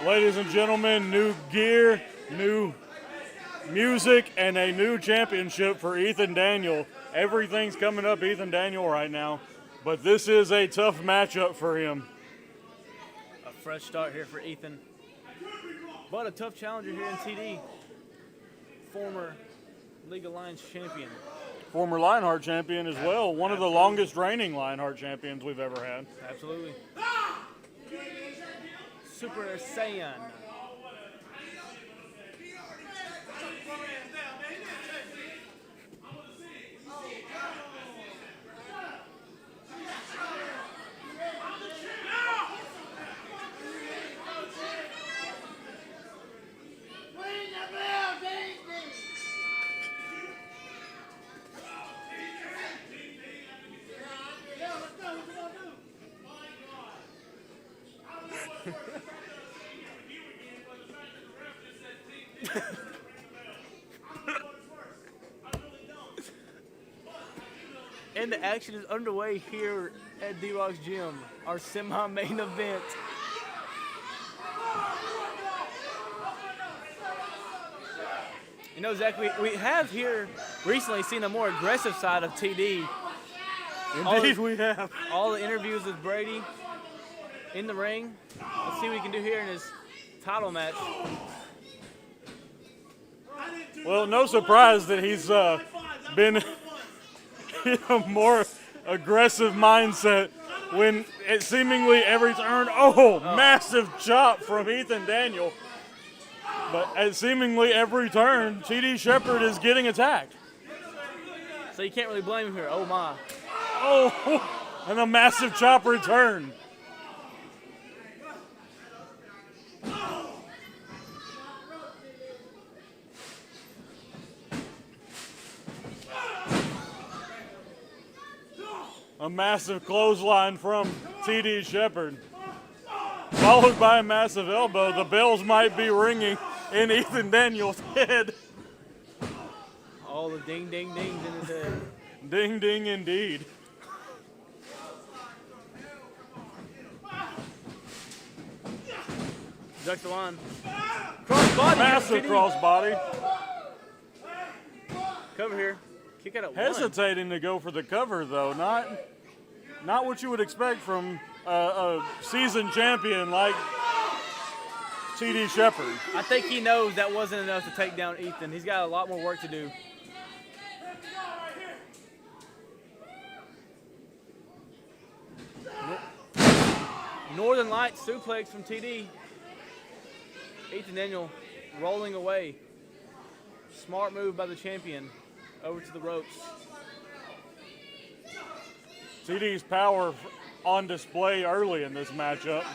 Ladies and gentlemen, new gear, new music, and a new championship for Ethan Daniel. Everything's coming up Ethan Daniel right now, but this is a tough matchup for him. A fresh start here for Ethan. But a tough challenger here in TD. Former League of Lions champion. Former Lionheart champion as well. One of the longest reigning Lionheart champions we've ever had. Absolutely. Super Saiyan. And the action is underway here at D-Rock's Gym, our semi-main event. You know, Zach, we have here recently seen a more aggressive side of TD. Indeed, we have. All the interviews with Brady in the ring. Let's see what he can do here in his title match. Well, no surprise that he's been in a more aggressive mindset when it seemingly every turn. Oh, massive chop from Ethan Daniel. But at seemingly every turn, TD Shepard is getting attacked. So you can't really blame him here. Oh, my. Oh, and a massive chop return. A massive clothesline from TD Shepard, followed by a massive elbow. The bells might be ringing in Ethan Daniel's head. All the ding, ding, dings in his head. Ding, ding, indeed. Duck the line. Crossbody. Massive crossbody. Cover here. Kick out at one. Hesitating to go for the cover, though. Not what you would expect from a seasoned champion like TD Shepard. I think he knows that wasn't enough to take down Ethan. He's got a lot more work to do. Northern Lights suplex from TD. Ethan Daniel rolling away. Smart move by the champion. Over to the ropes. TD's power on display early in this matchup.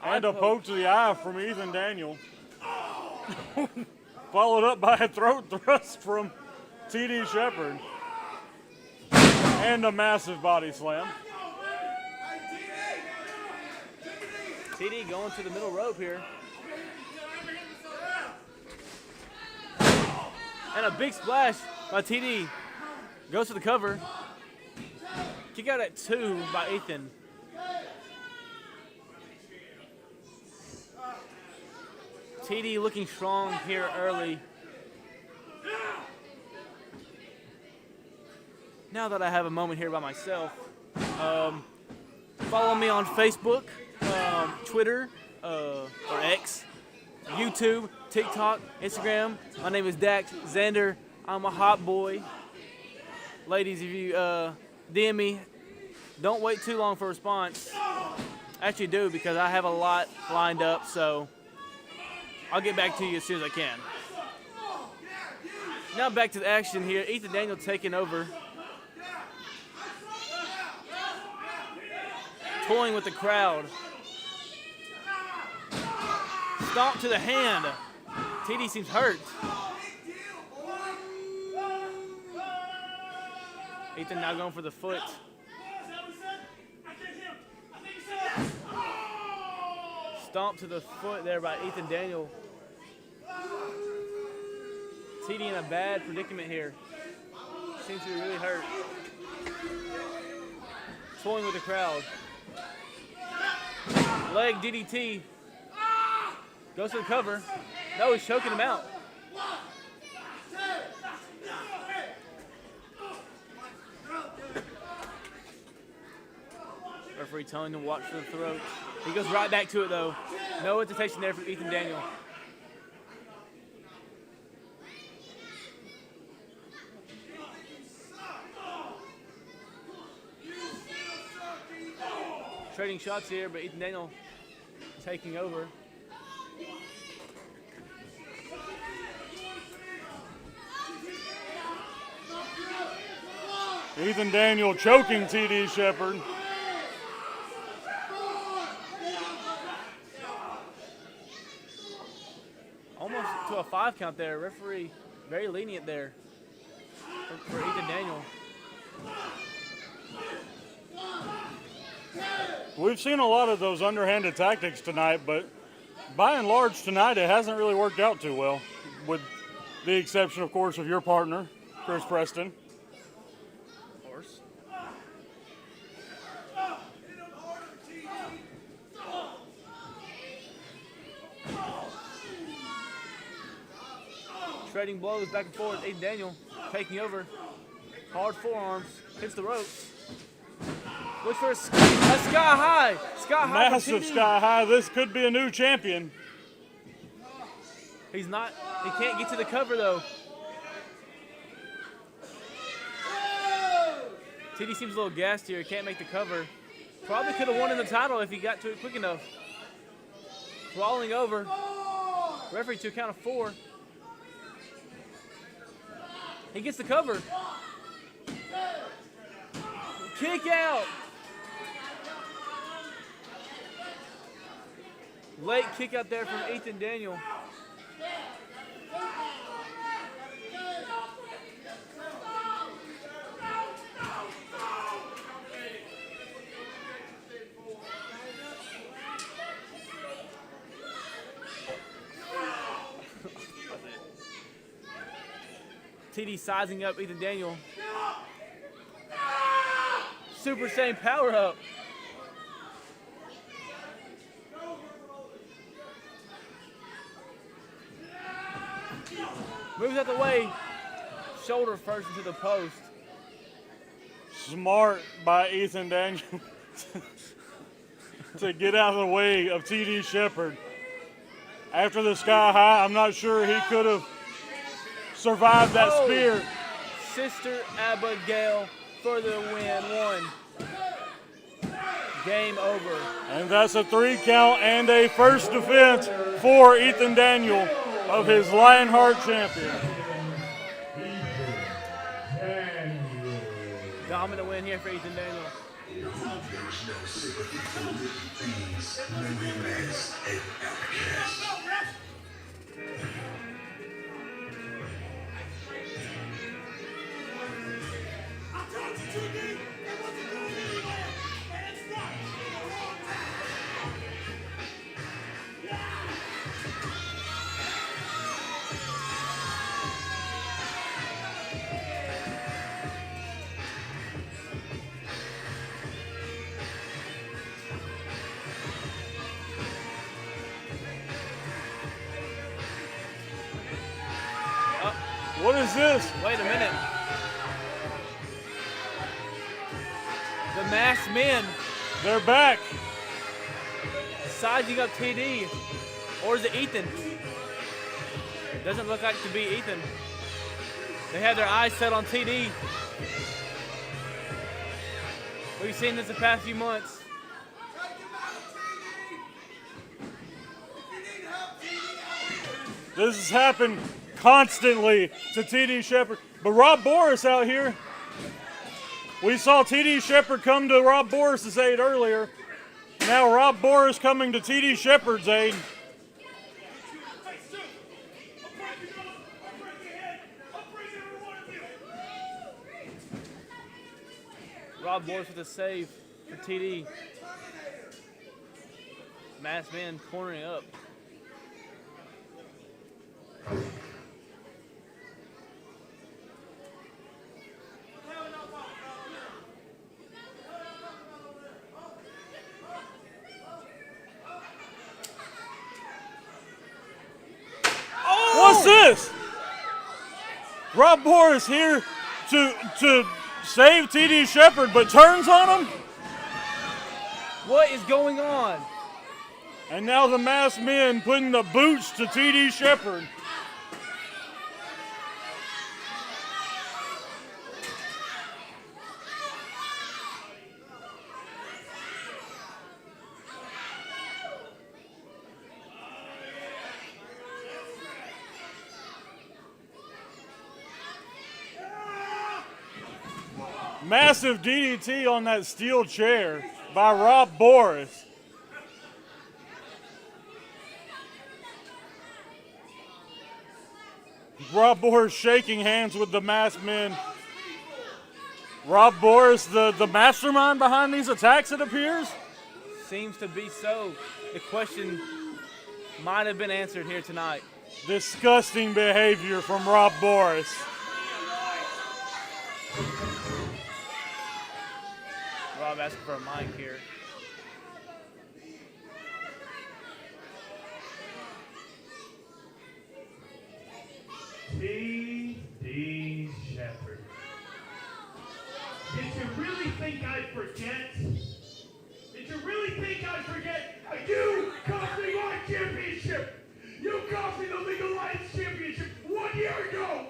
And a poke to the eye from Ethan Daniel. Followed up by a throat thrust from TD Shepard. And a massive body slam. TD going to the middle rope here. And a big splash by TD. Goes to the cover. Kick out at 2 by Ethan. TD looking strong here early. Now that I have a moment here by myself, follow me on Facebook, Twitter, or X, YouTube, TikTok, Instagram. My name is Dax Xander. I'm a hot boy. Ladies, if you DM me, don't wait too long for a response. Actually do, because I have a lot lined up, so I'll get back to you as soon as I can. Now back to the action here. Ethan Daniel taking over. Toying with the crowd. Stomp to the hand. TD seems hurt. Ethan now going for the foot. Stomp to the foot there by Ethan Daniel. TD in a bad predicament here. Seems to be really hurt. Toying with the crowd. Leg DDT. Goes to the cover. No, he's choking him out. Referee telling him to watch for the throat. He goes right back to it though. No hesitation there for Ethan Daniel. Trading shots here, but Ethan Daniel taking over. Ethan Daniel choking TD Shepard. Almost to a 5 count there. Referee very lenient there for Ethan Daniel. We've seen a lot of those underhanded tactics tonight, but by and large tonight it hasn't really worked out too well, with the exception, of course, of your partner, Chris Preston. Of course. Trading blows back and forth. Ethan Daniel taking over. Hard forearms. Hits the ropes. Looks for a sky high. Sky high. Massive sky high. This could be a new champion. He's not. He can't get to the cover though. TD seems a little gassed here. He can't make the cover. Probably could have won in the title if he got to it quick enough. Rolling over. Referee to a count of 4. He gets the cover. Kick out. Late kick out there from Ethan Daniel. TD sizing up Ethan Daniel. Super Saiyan power up. Moves out the way. Shoulder first into the post. Smart by Ethan Daniel to get out of the way of TD Shepard. After the sky high, I'm not sure he could have survived that spear. Sister Abigail for the win. 1. Game over. And that's a 3 count and a first defense for Ethan Daniel of his Lionheart champion. Dominant win here for Ethan Daniel. There's no sympathy for little things, no romance and outcast. I told you, TD. What is this? Wait a minute. The masked men They're back. sizing up TD. Or is it Ethan? Doesn't look like to be Ethan. They have their eyes set on TD. We've seen this the past few months. This has happened constantly to TD Shepard. But Rob Boris out here, we saw TD Shepard come to Rob Boris's aid earlier. Now Rob Boris coming to TD Shepard's aid. Rob Boris with a save for TD. Masked man cornering up. What's this? Rob Boris here to save TD Shepard, but turns on him? What is going on? And now the masked men putting the boots to TD Shepard. Massive DDT on that steel chair by Rob Boris. Rob Boris shaking hands with the masked men. Rob Boris, the mastermind behind these attacks, it appears? Seems to be so. The question might have been answered here tonight. Disgusting behavior from Rob Boris. Rob asking for a mic here. TD Shepard. Did you really think I'd forget? Did you really think I'd forget? You cost me my championship! You cost me the League Alliance championship 1 year ago!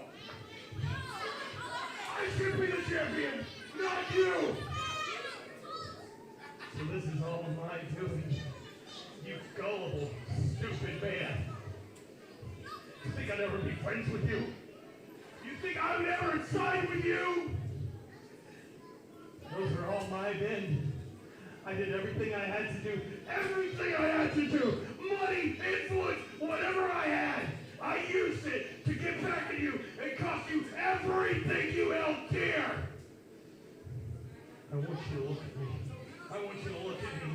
I should be the champion, not you! So this is all my doing. You gullible, stupid man. You think I'd ever be friends with you? You think I would ever side with you? Those are all my men. I did everything I had to do. Everything I had to do. Money, influence, whatever I had. I used it to get back at you and cost you everything you held dear. I want you to look at me. I want you to look at me.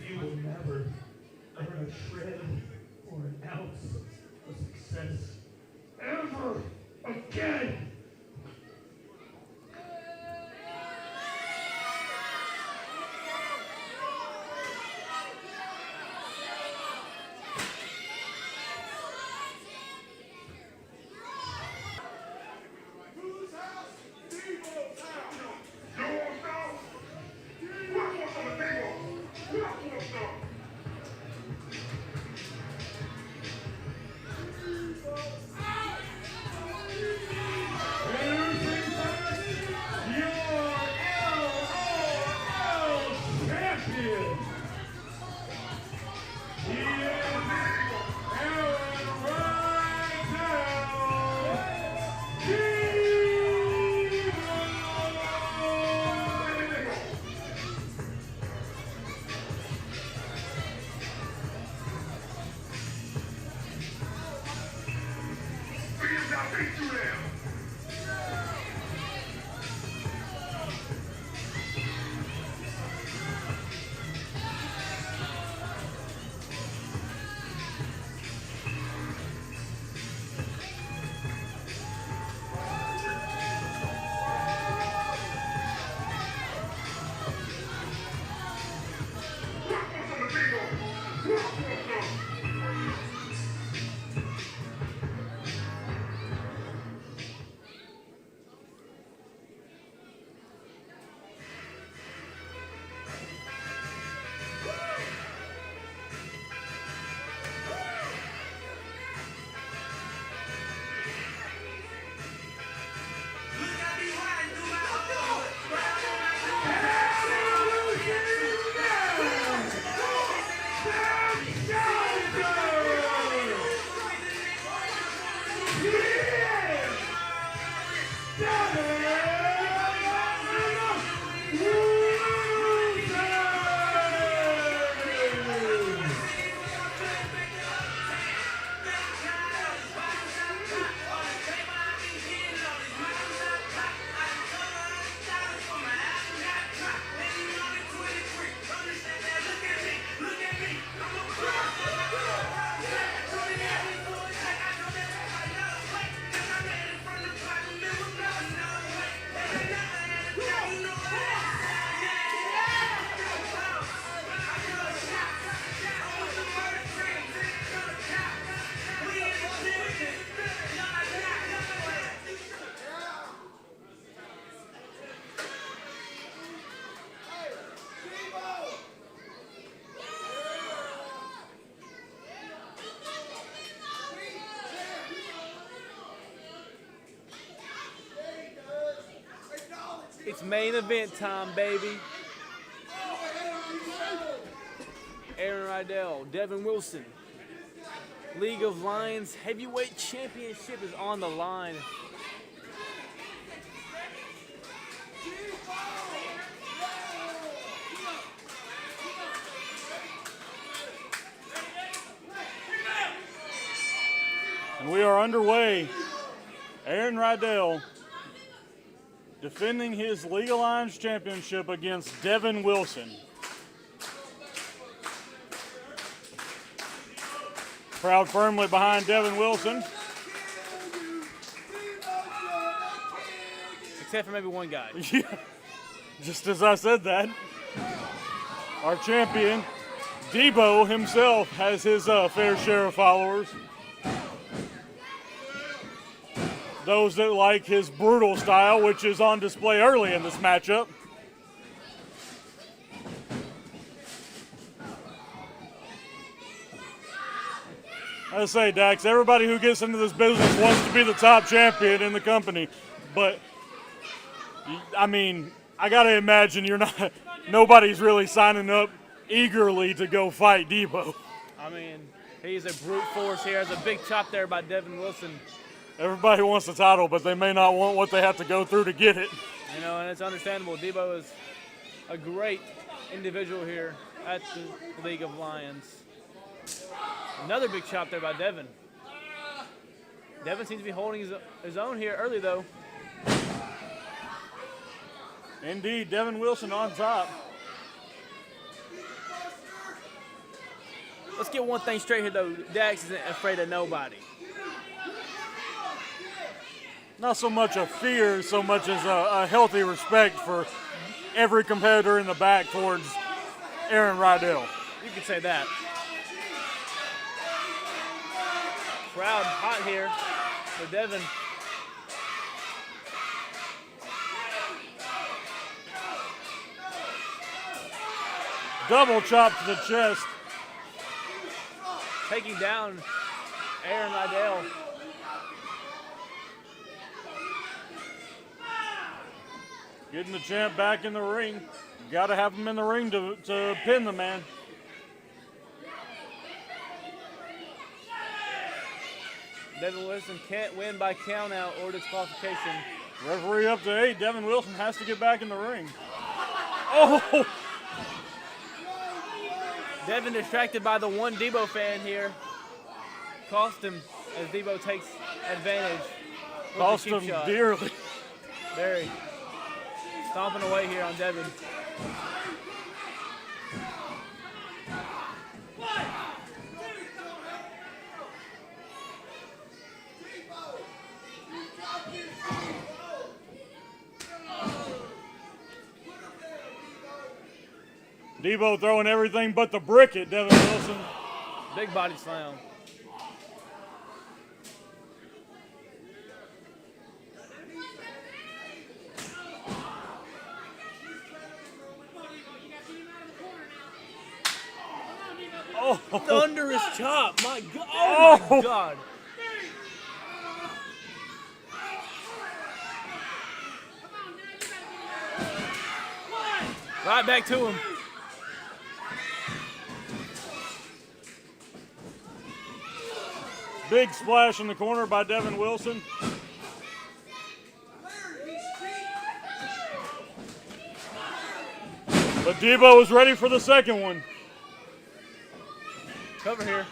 You will never earn a shred or an ounce of success ever again. Whose house? Devo's house. Yours house? Who wants some of Devo? Who wants some? It's main event time, baby. Aaron Rydell, Devin Wilson. League of Lions Heavyweight Championship is on the line. And we are underway. Aaron Rydell defending his League of Lions Championship against Devin Wilson. Crowd firmly behind Devin Wilson. Except for maybe one guy. Yeah, just as I said that, our champion, Debo himself, has his fair share of followers. Those that like his brutal style, which is on display early in this matchup. I say, Dax, everybody who gets into this business wants to be the top champion in the company, but I mean, I gotta imagine nobody's really signing up eagerly to go fight Debo. I mean, he's a brute force here. There's a big chop there by Devin Wilson. Everybody wants the title, but they may not want what they have to go through to get it. You know, and it's understandable. Debo is a great individual here at the League of Lions. Another big chop there by Devin. Devin seems to be holding his own here early, though. Indeed, Devin Wilson on top. Let's get one thing straight here, though. Dax isn't afraid of nobody. Not so much a fear, so much as a healthy respect for every competitor in the back towards Aaron Rydell. You could say that. Crowd hot here for Devin. Double chop to the chest. Taking down Aaron Rydell. Getting the champ back in the ring. Got to have him in the ring to pin the man. Devin Wilson can't win by countout or disqualification. Referee up to 8. Devin Wilson has to get back in the ring. Oh! Devin distracted by the one Debo fan here. Cost him as Debo takes advantage. with Cost the cheap him shot. dearly. Very stomping away here on Devin. Debo throwing everything but the brick at Devin Wilson. Big body slam. Oh, Thunderous chop. My God. Oh, my God. Right back to him. Big splash in the corner by Devin Wilson. But Debo was ready for the second one. Cover here.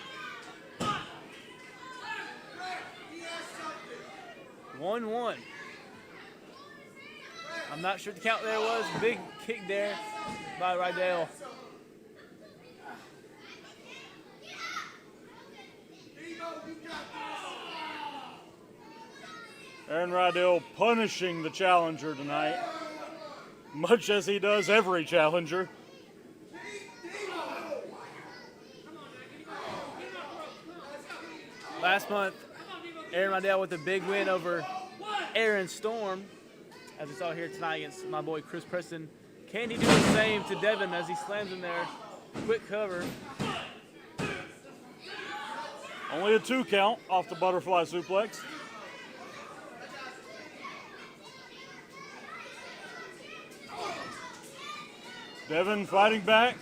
1-1. I'm not sure what the count there was. Big kick there by Rydell. Aaron Rydell punishing the challenger tonight, much as he does every challenger. Last month, Aaron Rydell with a big win over Aaron Storm, as we saw here tonight against my boy Chris Preston. Can he do the same to Devin as he slams him there? Quick cover. Only a 2 count off the butterfly suplex. Devin fighting back.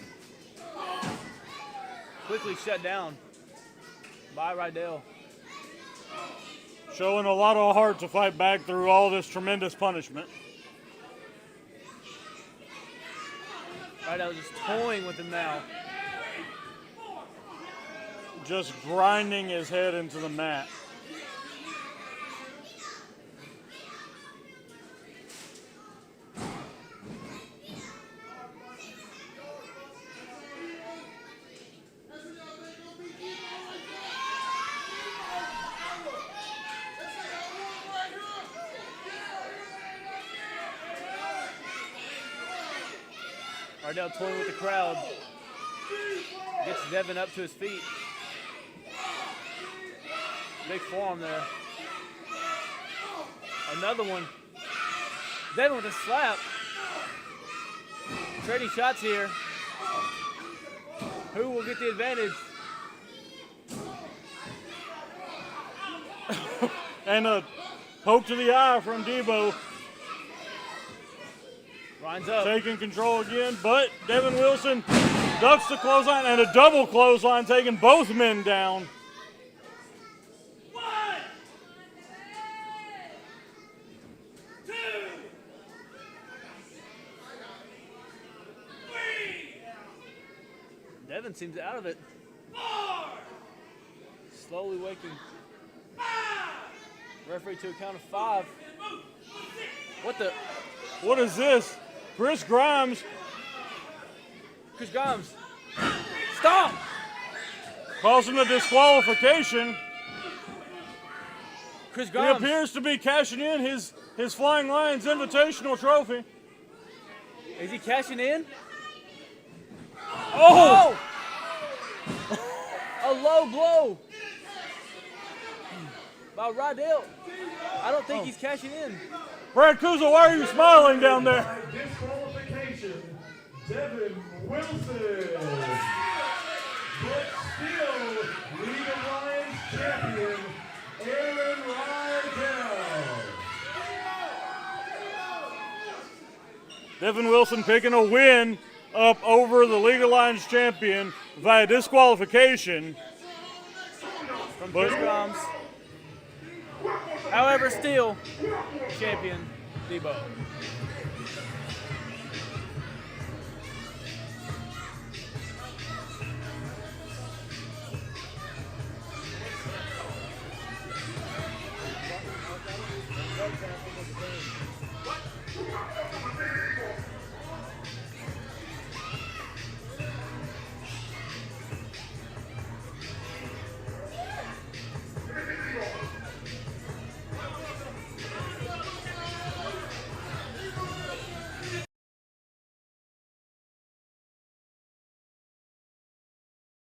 Quickly shut down by Rydell. Showing a lot of heart to fight back through all this tremendous punishment. Rydell just toying with him now. Just grinding his head into the mat. Rydell toying with the crowd. Gets Devin up to his feet. Big forearm there. Another one. Devin with a slap. Trading shots here. Who will get the advantage? And a poke to the eye from Debo. Ryan's up. Taking control again, but Devin Wilson ducks the clothesline and a double clothesline, taking both men down. Devin seems out of it. Slowly waking. Referee to a count of 5. What the? What is this? Chris Grimes Chris Grimes. Stop! causing a disqualification. Chris He Grimes. appears to be cashing in his Flying Lions Invitational trophy. Is he cashing in? Oh! A low blow by Rydell. I don't think he's cashing in. Brad Kuzo, why are you smiling down there? By disqualification, Devin Wilson. But still, League of Lions champion, Aaron Rydell. Devin Wilson picking a win up over the League of Lions champion via disqualification. From Chris Grimes. However, still champion Debo.